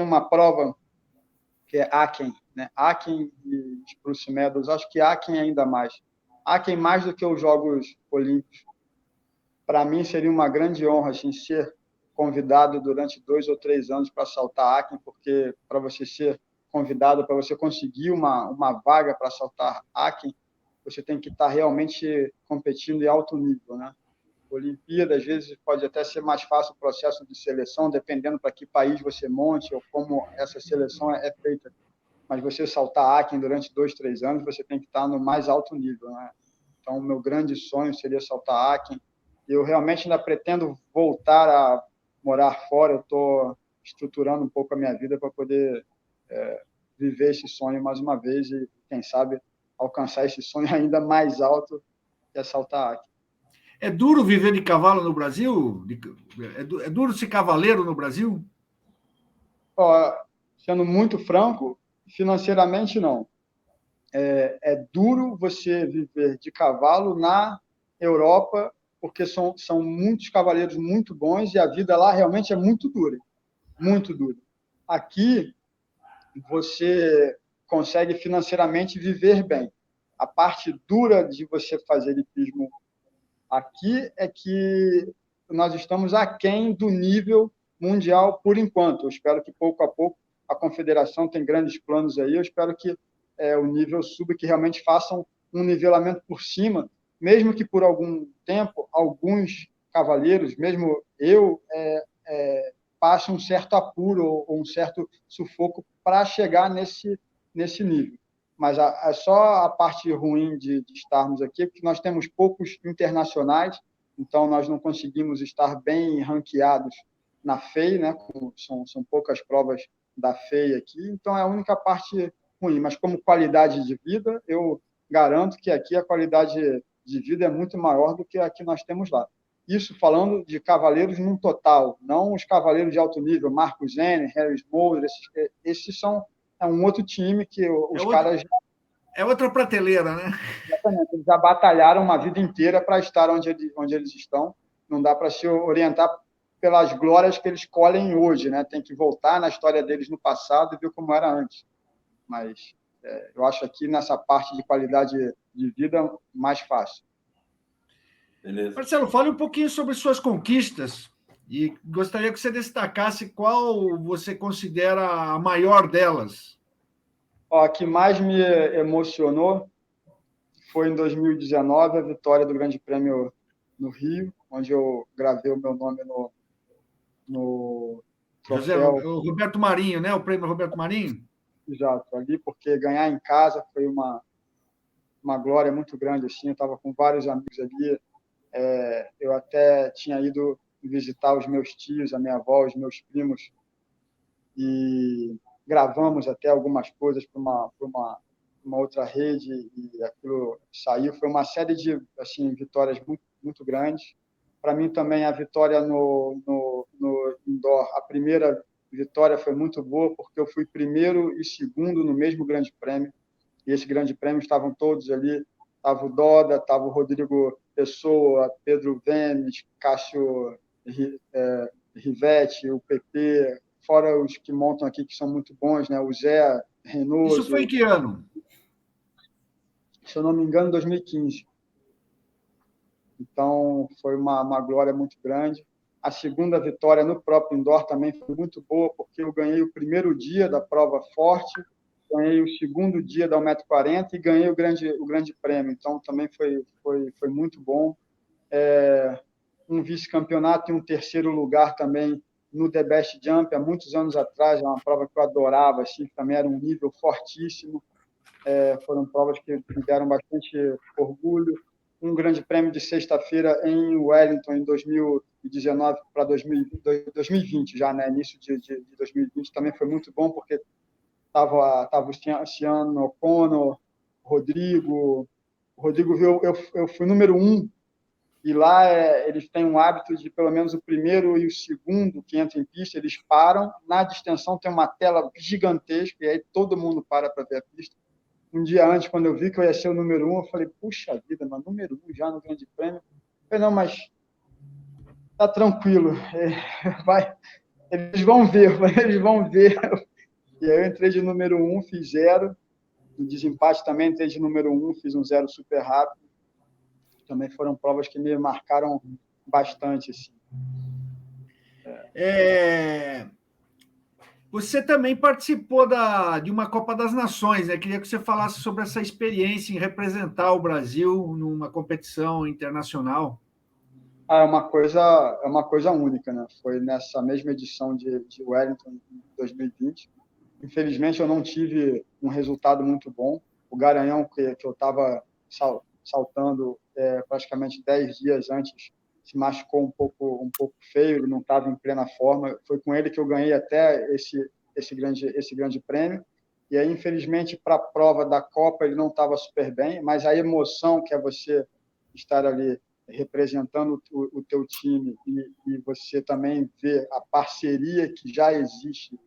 uma prova que é Aachen, né? Aachen e Spruce Meadows. Acho que Aachen ainda mais. Aachen mais do que os Jogos Olímpicos. Para mim seria uma grande honra assim, ser convidado durante 2 ou 3 anos para saltar Aachen, porque para você ser convidado, para você conseguir uma vaga para saltar Aachen, você tem que estar realmente competindo em alto nível, né? Olimpíada, às vezes, pode até ser mais fácil o processo de seleção, dependendo para que país você monte ou como essa seleção é feita. Mas você saltar Aachen durante 2, 3 anos, você tem que estar no mais alto nível, né? Então, o meu grande sonho seria saltar Aachen. Eu realmente ainda pretendo voltar a morar fora. Eu estou estruturando um pouco a minha vida para poder viver esse sonho mais uma vez e, quem sabe, alcançar esse sonho ainda mais alto, que é saltar Aachen. É duro viver de cavalo no Brasil? É duro ser cavaleiro no Brasil? Sendo muito franco, financeiramente não. É duro você viver de cavalo na Europa, porque são muitos cavaleiros muito bons e a vida lá realmente é muito dura, muito dura. Aqui, você consegue financeiramente viver bem. A parte dura de você fazer hipismo aqui é que nós estamos aquém do nível mundial por enquanto. Eu espero que pouco a pouco a confederação tem grandes planos aí. Eu espero que o nível suba, que realmente façam um nivelamento por cima, mesmo que por algum tempo alguns cavaleiros, mesmo eu, passe um certo apuro ou um certo sufoco para chegar nesse nível. Mas é só a parte ruim de estarmos aqui, porque nós temos poucos internacionais, então nós não conseguimos estar bem ranqueados na FEI, né? São poucas provas da FEI aqui, então é a única parte ruim. Mas como qualidade de vida, eu garanto que aqui a qualidade de vida é muito maior do que a que nós temos lá. Isso falando de cavaleiros num total, não os cavaleiros de alto nível, Marcos Zene, Harris Moser, esses são um outro time que os caras... É outra prateleira, né? Exatamente, eles já batalharam uma vida inteira para estar onde eles estão. Não dá para se orientar pelas glórias que eles colhem hoje, né? Tem que voltar na história deles no passado e ver como era antes. Mas eu acho aqui nessa parte de qualidade de vida mais fácil. Beleza. Marcelo, fale um pouquinho sobre suas conquistas e gostaria que você destacasse qual você considera a maior delas. A que mais me emocionou foi em 2019, a vitória do Grande Prêmio no Rio, onde eu gravei o meu nome no troféu. O Roberto Marinho, né? O prêmio Roberto Marinho? exato, ali, porque ganhar em casa foi uma glória muito grande, assim, eu estava com vários amigos ali, eu até tinha ido visitar os meus tios, a minha avó, os meus primos, e gravamos até algumas coisas para uma outra rede, e aquilo saiu. Foi uma série de assim, vitórias muito, muito grandes. Para mim também a vitória no indoor, a primeira vitória foi muito boa, porque eu fui primeiro e segundo no mesmo grande prêmio, e esse grande prêmio estavam todos ali, estava o Doda, estava o Rodrigo Pessoa, Pedro Vemes, Cássio Rivetti, o PP, fora os que montam aqui, que são muito bons, né? O Zé Reynoso. Isso foi em que ano? Se eu não me engano, 2015. Então, foi uma glória muito grande. A segunda vitória no próprio indoor também foi muito boa, porque eu ganhei o primeiro dia da prova forte, ganhei o segundo dia da 1,40 m e ganhei o grande prêmio. Então, também foi muito bom. Um vice-campeonato e um terceiro lugar também no The Best Jump, há muitos anos atrás, é uma prova que eu adorava, assim, também era um nível fortíssimo. Foram provas que me deram bastante orgulho. Um grande prêmio de sexta-feira em Wellington, em 2019 para 2020 já, né? Início de 2020, também foi muito bom, porque estava o Ciano O'Connor, Rodrigo viu, eu fui número 1, e lá eles têm um hábito de, pelo menos o primeiro e o segundo que entram em pista, eles param, na distensão tem uma tela gigantesca, e aí todo mundo para ver a pista. Um dia antes, quando eu vi que eu ia ser o número 1, eu falei, puxa vida, mas número 1 já no Grande Prêmio? Eu falei, não, mas tá tranquilo, eles vão ver. E aí eu entrei de número 1, fiz 0, no desempate também entrei de número 1, fiz um 0 super rápido. Também foram provas que me marcaram bastante, assim. Você também participou de uma Copa das Nações, né? Queria que você falasse sobre essa experiência em representar o Brasil numa competição internacional. É uma coisa única, né? Foi nessa mesma edição de Wellington, em 2020. Infelizmente, eu não tive um resultado muito bom. O Garanhão, que eu estava saltando praticamente 10 dias antes, se machucou um pouco feio, ele não estava em plena forma. Foi com ele que eu ganhei até esse grande prêmio. E aí, infelizmente, para a prova da Copa, ele não estava super bem, mas a emoção que é você estar ali representando o teu time e você também ver a parceria que já existe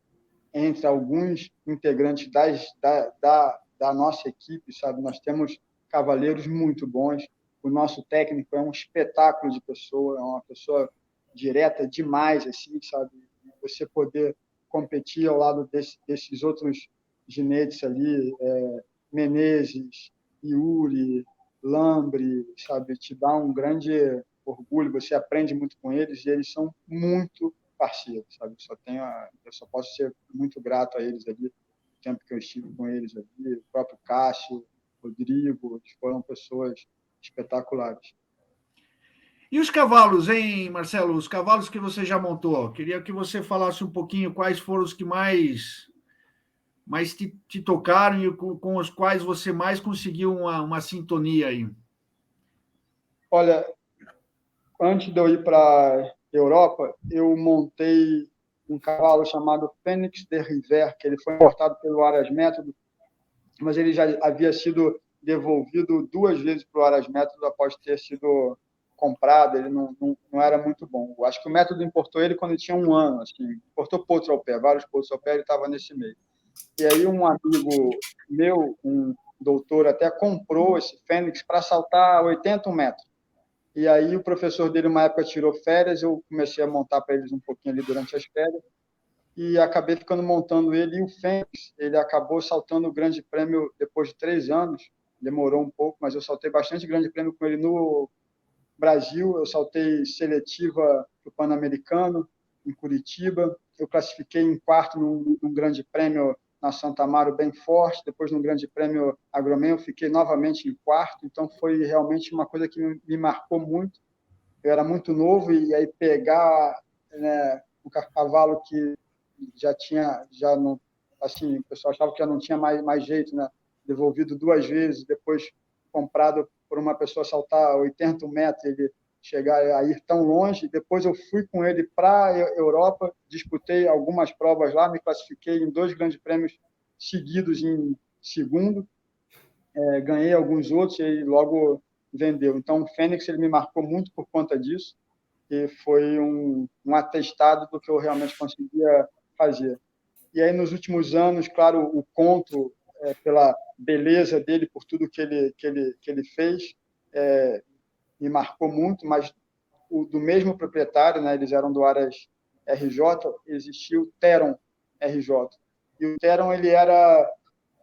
entre alguns integrantes da nossa equipe, sabe? Nós temos cavaleiros muito bons, o nosso técnico é um espetáculo de pessoa, é uma pessoa direta demais, assim, sabe? E você poder competir ao lado desses outros ginetes ali, Menezes, Yuri, Lambre, sabe? Te dá um grande orgulho, você aprende muito com eles e eles são muito parceiros, sabe? Eu só posso ser muito grato a eles ali, o tempo que eu estive com eles ali, o próprio Cássio, Rodrigo, eles foram pessoas espetaculares. E os cavalos, hein, Marcelo? Os cavalos que você já montou? Queria que você falasse um pouquinho quais foram os que mais te tocaram e com os quais você mais conseguiu uma sintonia aí. Olha, antes de eu ir para a Europa, eu montei um cavalo chamado Fênix de River, que ele foi importado pelo Aras Método, mas ele já havia sido devolvido 2 vezes para o Aras Método após ter sido comprado, ele não era muito bom. Eu acho que o Método importou ele quando ele tinha 1 ano, assim, importou potros ao pé, vários potros ao pé, ele estava nesse meio. E aí um amigo meu, um doutor, até comprou esse Fênix para saltar 80 metros. E aí o professor dele, uma época, tirou férias, eu comecei a montar para eles um pouquinho ali durante as férias, e acabei ficando montando ele. E o Fênix, ele acabou saltando o grande prêmio depois de 3 anos, demorou um pouco, mas eu saltei bastante grande prêmio com ele no Brasil, eu saltei seletiva para o Pan-Americano, em Curitiba, eu classifiquei em 4º num grande prêmio na Santa Amaro bem forte, depois no grande prêmio Agromem eu fiquei novamente em 4º, então foi realmente uma coisa que me marcou muito. Eu era muito novo e aí pegar, né, um cavalo que já assim, o pessoal achava que já não tinha mais jeito, né? Devolvido 2 vezes, depois comprado por uma pessoa saltar 80 metros, ele chegar a ir tão longe. Depois eu fui com ele para a Europa, disputei algumas provas lá, me classifiquei em 2 grandes prêmios seguidos em segundo, ganhei alguns outros e ele logo vendeu. Então, o Fênix ele me marcou muito por conta disso, e foi um atestado do que eu realmente conseguia fazer. E aí, nos últimos anos, claro, o Conto, pela beleza dele, por tudo que ele fez, me marcou muito, mas do mesmo proprietário, né, eles eram do Aras RJ, existia o Teron RJ. E o Teron ele era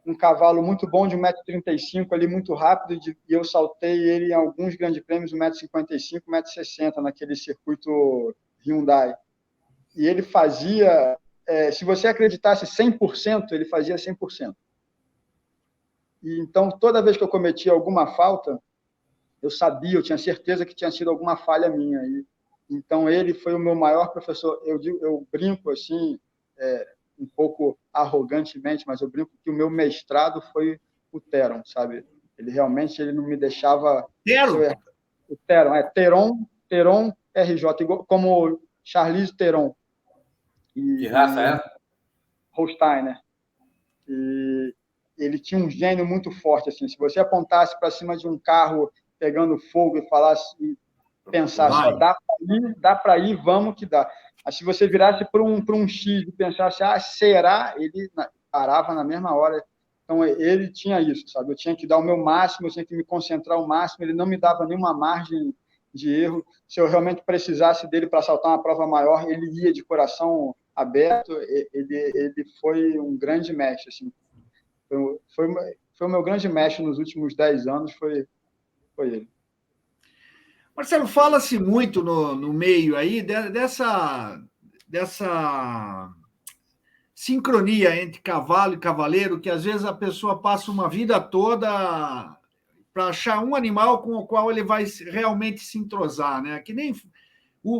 um cavalo muito bom, de 1,35 m, ali, muito rápido, e eu saltei ele em alguns grandes prêmios, 1,55 m, 1,60 m, naquele circuito Hyundai. E ele fazia, se você acreditasse 100%, ele fazia 100%. E então, toda vez que eu cometia alguma falta, eu sabia, eu tinha certeza que tinha sido alguma falha minha. E, então, ele foi o meu maior professor. Eu brinco assim, um pouco arrogantemente, mas eu brinco que o meu mestrado foi o Teron, sabe? Ele realmente ele não me deixava... Teron? O Teron, Teron RJ, igual, como Charlize Theron. Que raça é? Holsteiner. E ele tinha um gênio muito forte, assim. Se você apontasse para cima de um carro pegando fogo e falasse, e pensasse, só dá para ir, vamos que dá. Mas se você virasse para um X e pensasse, será? Ele parava na mesma hora. Então, ele tinha isso, sabe? Eu tinha que dar o meu máximo, eu tinha que me concentrar ao máximo, ele não me dava nenhuma margem de erro. Se eu realmente precisasse dele para saltar uma prova maior, ele ia de coração aberto. Ele foi um grande mestre, assim. Foi o meu grande mestre nos últimos 10 anos, foi ele. Marcelo, fala-se muito no meio aí dessa sincronia entre cavalo e cavaleiro, que às vezes a pessoa passa uma vida toda para achar um animal com o qual ele vai realmente se entrosar, né? Que nem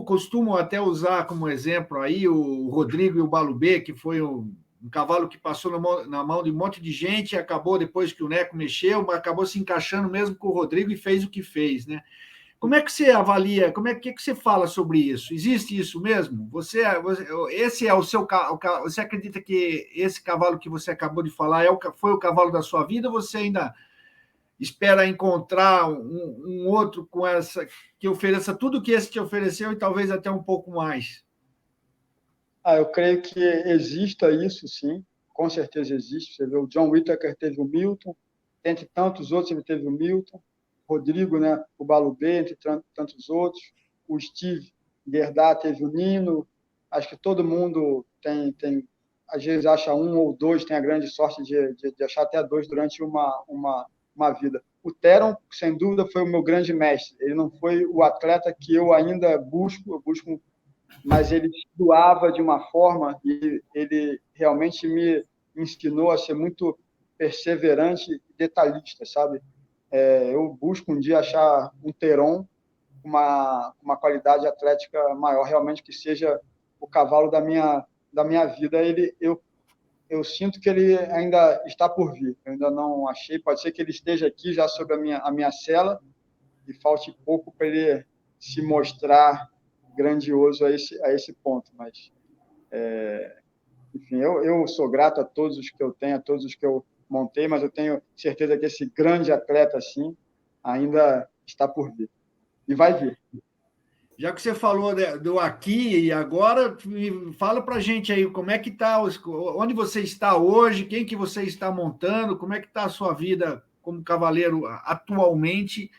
costumo até usar como exemplo aí o Rodrigo e o Balubê, que foi um cavalo que passou na mão de um monte de gente e acabou, depois que o Neco mexeu, mas acabou se encaixando mesmo com o Rodrigo e fez o que fez, né? Como é que você avalia, que você fala sobre isso? Existe isso mesmo? Esse é o seu você acredita que esse cavalo que você acabou de falar foi o cavalo da sua vida, ou você ainda espera encontrar um outro com essa que ofereça tudo que esse te ofereceu e talvez até um pouco mais? Eu creio que exista isso, sim, com certeza existe. Você vê, o John Whittaker teve o Milton, entre tantos outros ele teve o Milton, Rodrigo, né, o Balubê, entre tantos outros, o Steve Gerdau teve o Nino. Acho que todo mundo tem às vezes acha um ou dois, tem a grande sorte de achar até 2 durante uma vida. O Teron, sem dúvida, foi o meu grande mestre. Ele não foi o atleta que eu ainda busco, mas ele doava de uma forma e ele realmente me ensinou a ser muito perseverante e detalhista, sabe? Eu busco um dia achar um Teron com uma qualidade atlética maior, realmente que seja o cavalo da minha vida. Eu sinto que ele ainda está por vir. Eu ainda não achei. Pode ser que ele esteja aqui já sob a minha cela e falte pouco para ele se mostrar grandioso a esse ponto. Mas, enfim, eu sou grato a todos os que eu tenho, a todos os que eu montei, mas eu tenho certeza que esse grande atleta, assim, ainda está por vir. E vai vir. Já que você falou do aqui e agora, fala para a gente aí como é que está, onde você está hoje, quem que você está montando, como é que está a sua vida como cavaleiro atualmente.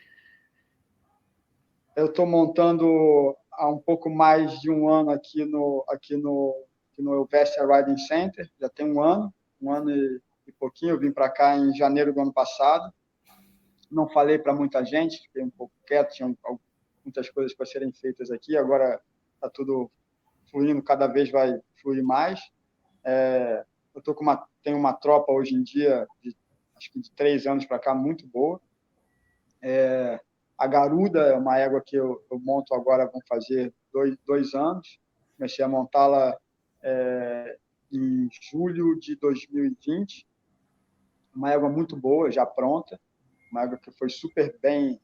Eu estou montando há um pouco mais de um ano aqui no Elvestia Riding Center, já tem um ano e pouquinho. Eu vim para cá em janeiro do ano passado. Não falei para muita gente, fiquei um pouco quieto, tinha muitas coisas para serem feitas aqui. Agora está tudo fluindo, cada vez vai fluir mais. Eu tenho uma tropa hoje em dia, acho que de 3 anos para cá, muito boa. A Garuda é uma égua que eu monto agora, vão fazer 2 anos. Comecei a montá-la em julho de 2020, uma égua muito boa, já pronta, uma égua que foi super bem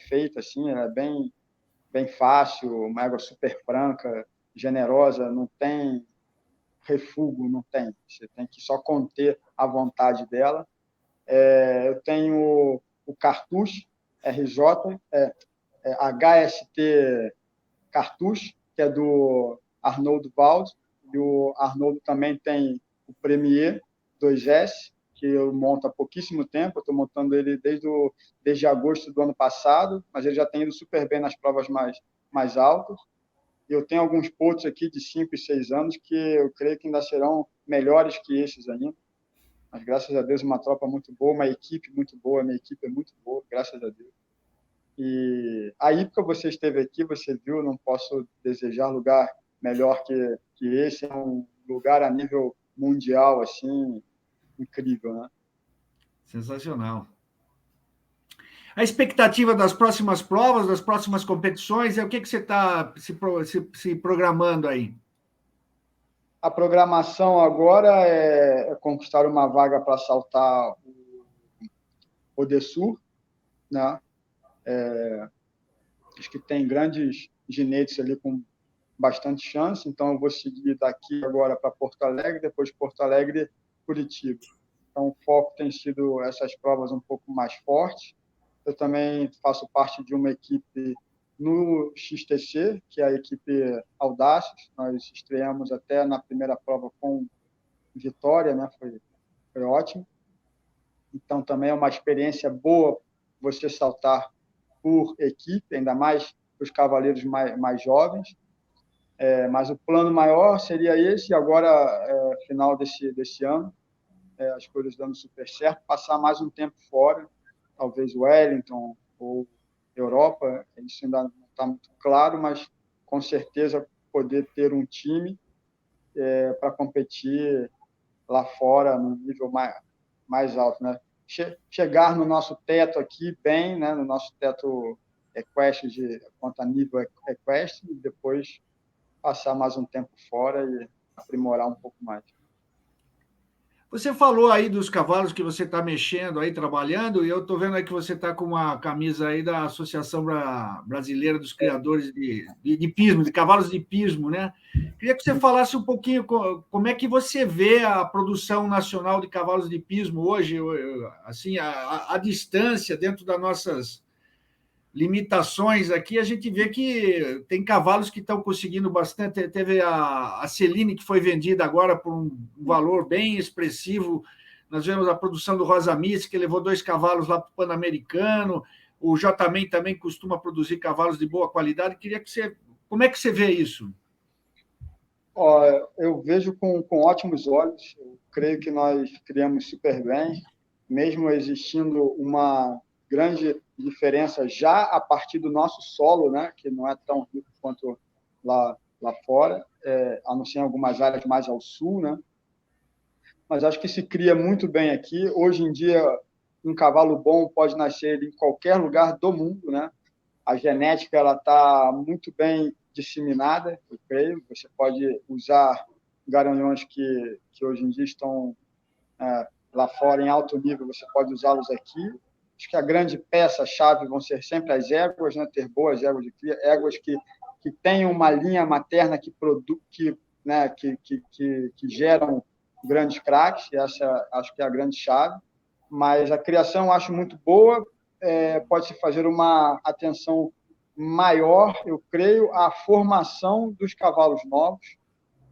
feita, assim, ela é bem fácil, uma égua super franca, generosa, não tem refúgio, não tem. Você tem que só conter a vontade dela. Eu tenho o Cartouche RJ, HST Cartouche, que é do Arnoldo Valde, e o Arnoldo também tem o Premier 2S, que eu monto há pouquíssimo tempo, eu estou montando ele desde agosto do ano passado, mas ele já tem ido super bem nas provas mais altas. E eu tenho alguns pontos aqui de 5 e 6 anos que eu creio que ainda serão melhores que esses ainda. Mas, graças a Deus, uma tropa muito boa, uma equipe muito boa, minha equipe é muito boa, graças a Deus. E aí, porque você esteve aqui, você viu, não posso desejar lugar melhor que esse, é um lugar a nível mundial, assim, incrível, né? Sensacional. A expectativa das próximas provas, das próximas competições, o que você está se programando aí? A programação agora é conquistar uma vaga para saltar o Odessur, né? Acho que tem grandes ginetes ali com bastante chance, então eu vou seguir daqui agora para Porto Alegre, depois Porto Alegre, Curitiba. Então o foco tem sido essas provas um pouco mais fortes. Eu também faço parte de uma equipe no XTC, que é a equipe Audaces. Nós estreamos até na primeira prova com vitória, né? Foi ótimo. Então também é uma experiência boa você saltar por equipe, ainda mais os cavaleiros mais jovens. Mas o plano maior seria esse, agora, final desse ano, as coisas dando super certo, passar mais um tempo fora, talvez Wellington ou Europa, isso ainda não está muito claro, mas com certeza poder ter um time para competir lá fora, no nível mais alto, né? Chegar no nosso teto aqui bem, né? No nosso teto equestre, quanto a nível equestre, e depois passar mais um tempo fora e aprimorar um pouco mais. Você falou aí dos cavalos que você está mexendo aí, trabalhando, e eu estou vendo aí que você está com uma camisa aí da Associação Brasileira dos Criadores de Pismo, de Cavalos de Pismo, né? Queria que você falasse um pouquinho como é que você vê a produção nacional de cavalos de pismo hoje, assim, a distância dentro das nossas limitações aqui, a gente vê que tem cavalos que estão conseguindo bastante. Teve a Celine, que foi vendida agora por um valor bem expressivo. Nós vemos a produção do Rosa Miss, que levou 2 cavalos lá para o Pan-Americano. O J-Man também costuma produzir cavalos de boa qualidade. Queria que você... Como é que você vê isso? Eu vejo com ótimos olhos. Eu creio que nós criamos super bem, mesmo existindo uma grande diferença já a partir do nosso solo, né, que não é tão rico quanto lá fora, a não ser em algumas áreas mais ao sul, né? Mas acho que se cria muito bem aqui. Hoje em dia, um cavalo bom pode nascer em qualquer lugar do mundo, né? A genética ela está muito bem disseminada, eu creio. Você pode usar garanhões que hoje em dia estão lá fora em alto nível, você pode usá-los aqui. Acho que a grande peça-chave vão ser sempre as éguas, né? Ter boas éguas de cria, éguas que tenham uma linha materna que geram grandes craques, essa acho que é a grande chave. Mas a criação eu acho muito boa, pode-se fazer uma atenção maior, eu creio, à formação dos cavalos novos.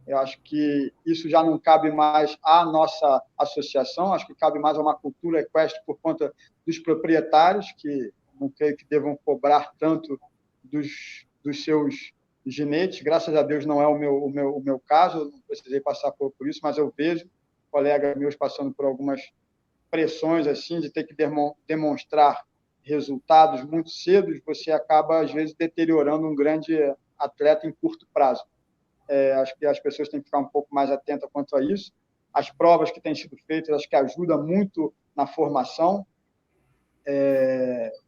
Eu acho que isso já não cabe mais à nossa associação, acho que cabe mais a uma cultura equestre por conta dos proprietários, que não creio que devam cobrar tanto dos seus ginetes. Graças a Deus não é o meu caso, eu não precisei passar por isso, mas eu vejo colegas meus passando por algumas pressões assim de ter que demonstrar resultados muito cedo, você acaba às vezes deteriorando um grande atleta em curto prazo. Acho que as pessoas têm que ficar um pouco mais atentas quanto a isso. As provas que têm sido feitas, acho que ajudam muito na formação.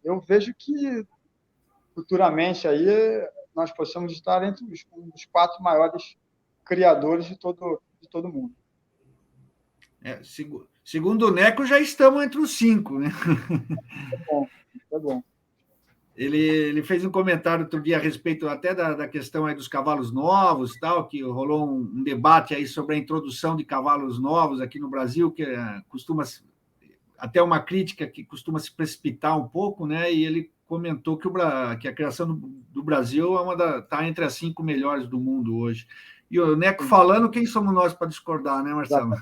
Eu vejo que futuramente aí nós possamos estar entre um dos 4 maiores criadores de todo de todo mundo. Segundo o Neco, já estamos entre os 5, né? É bom, é bom. Ele fez um comentário outro dia a respeito até da questão aí dos cavalos novos, tal, que rolou um debate aí sobre a introdução de cavalos novos aqui no Brasil, que costuma até uma crítica que costuma se precipitar um pouco, né? E ele comentou que a criação do Brasil está entre as 5 melhores do mundo hoje. E o Neco falando, quem somos nós para discordar, né, Marcelo?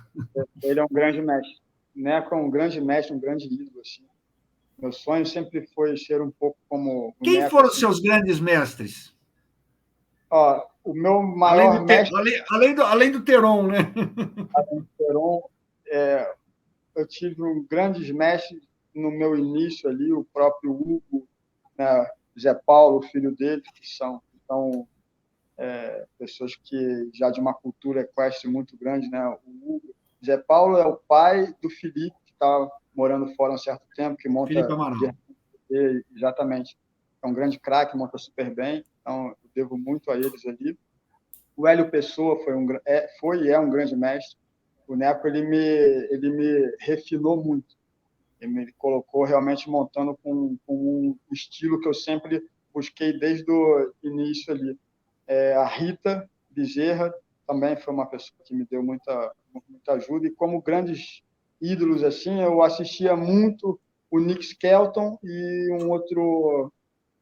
Ele é um grande mestre. O Neco é um grande mestre, um grande ídolo, assim. Meu sonho sempre foi ser um pouco como o Quem Neco, foram os assim. seus grandes mestres? Ó, o meu maior mestre... Além do Teron, né? Além do Teron, eu tive grandes mestres no meu início ali, o próprio Hugo, né, Zé Paulo, o filho dele, que são pessoas que já de uma cultura equestre muito grande, né? O Hugo. Zé Paulo é o pai do Felipe, que está morando fora há um certo tempo, que monta... Felipe Amaral. Exatamente. É um grande craque, monta super bem, então eu devo muito a eles ali. O Hélio Pessoa foi e é um grande mestre. O Neco ele me refinou muito. Ele me colocou realmente montando com um estilo que eu sempre busquei desde o início ali. A Rita Bezerra também foi uma pessoa que me deu muita ajuda, e como grandes ídolos assim, eu assistia muito o Nick Skelton e um outro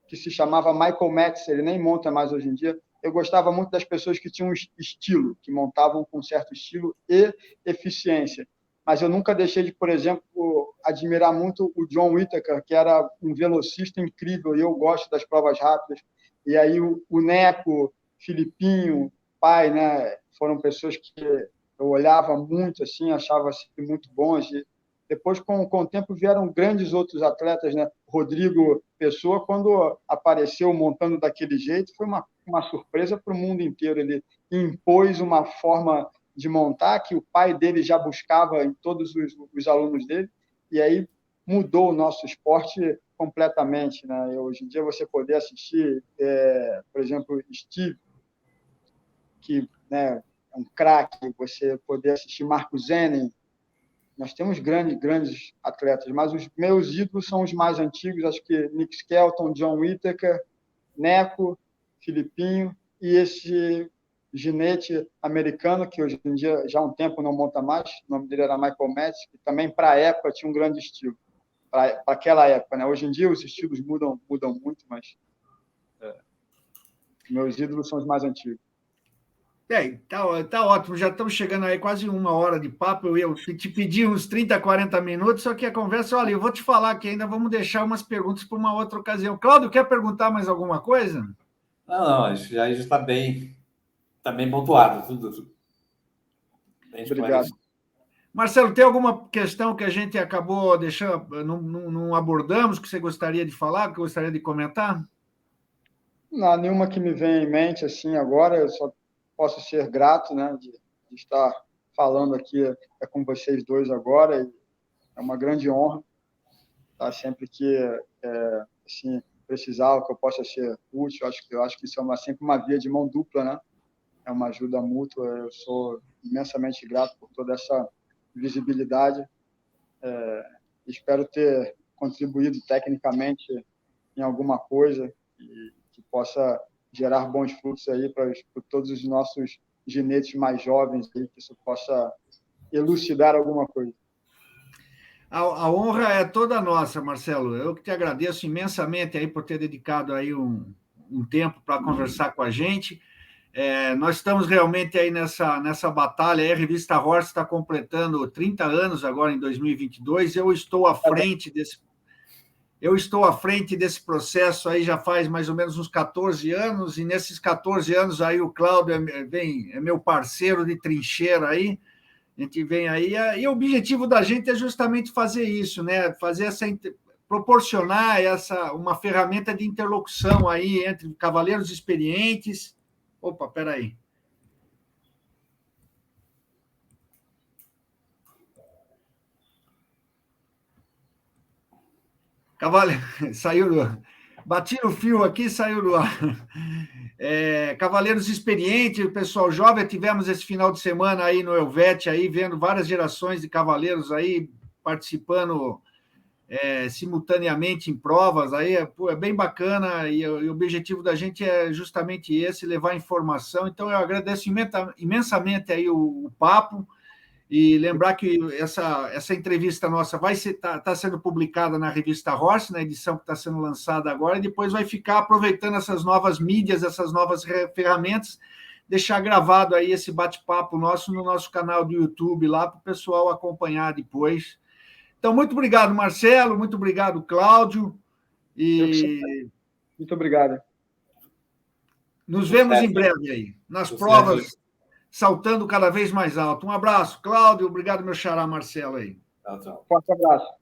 que se chamava Michael Metz, ele nem monta mais hoje em dia. Eu gostava muito das pessoas que tinham estilo, que montavam com certo estilo e eficiência. Mas eu nunca deixei de, por exemplo, admirar muito o John Whittaker, que era um velocista incrível, e eu gosto das provas rápidas. E aí o Neco, Filipinho, pai, né, foram pessoas que eu olhava muito, assim, achava muito bons. E depois, com o tempo, vieram grandes outros atletas, né? Rodrigo Pessoa, quando apareceu montando daquele jeito, foi uma surpresa para o mundo inteiro. Ele impôs uma forma de montar que o pai dele já buscava em todos os alunos dele, e aí mudou o nosso esporte completamente, né? Hoje em dia, você poder assistir, por exemplo, Steve, que, né, é um craque, você poder assistir Marco Zenin. Nós temos grandes atletas, mas os meus ídolos são os mais antigos, acho que Nick Skelton, John Whittaker, Neco, Filipinho, e esse ginete americano, que hoje em dia já há um tempo não monta mais, o nome dele era Michael Metz, que também para a época tinha um grande estilo, para aquela época, né? Hoje em dia os estilos mudam muito, mas meus ídolos são os mais antigos. Tá ótimo, já estamos chegando aí quase 1 hora de papo. Eu ia te pedir uns 30, 40 minutos, só que a conversa, olha, eu vou te falar que ainda vamos deixar umas perguntas para uma outra ocasião. Cláudio, quer perguntar mais alguma coisa? Não, isso já está bem pontuado, tudo bem esclarecido. Obrigado. Marcelo, tem alguma questão que a gente acabou deixando, não abordamos, que você gostaria de falar, que gostaria de comentar? Não, nenhuma que me vem em mente assim agora, eu só posso ser grato, né, de estar falando aqui com vocês dois agora, e é uma grande honra, tá? Sempre que assim, precisar, que eu possa ser útil, eu acho que isso é sempre uma via de mão dupla, né? É uma ajuda mútua. Eu sou imensamente grato por toda essa visibilidade. Espero ter contribuído tecnicamente em alguma coisa e que possa gerar bons frutos aí para todos os nossos ginetes mais jovens aí, que isso possa elucidar alguma coisa. A honra é toda nossa, Marcelo. Eu que te agradeço imensamente aí por ter dedicado aí um tempo para conversar com a gente. Nós estamos realmente aí nessa batalha. Aí a revista Horse está completando 30 anos agora em 2022. Eu estou à frente desse processo aí já faz mais ou menos uns 14 anos, e nesses 14 anos aí o Cláudio é meu parceiro de trincheira aí. A gente vem aí, e o objetivo da gente é justamente fazer isso, né? Proporcionar uma ferramenta de interlocução aí entre cavaleiros experientes. Opa, peraí. Cavaleiro, saiu. Bati no fio aqui, saiu do ar. Cavaleiros experientes, o pessoal jovem, tivemos esse final de semana aí no Helvete, aí, vendo várias gerações de cavaleiros aí participando simultaneamente em provas, aí é bem bacana, e o objetivo da gente é justamente esse, levar informação. Então, eu agradeço imensamente aí o papo, e lembrar que essa entrevista nossa vai tá sendo publicada na revista Horse, na edição que está sendo lançada agora, e depois vai ficar aproveitando essas novas mídias, essas novas ferramentas, deixar gravado aí esse bate-papo nosso no nosso canal do YouTube, lá para o pessoal acompanhar depois. Então, muito obrigado, Marcelo, muito obrigado, Cláudio. Muito obrigado. Nos vemos em breve aí, nas provas, saltando cada vez mais alto. Um abraço, Cláudio. Obrigado, meu xará Marcelo aí. Tchau, tchau. Forte abraço.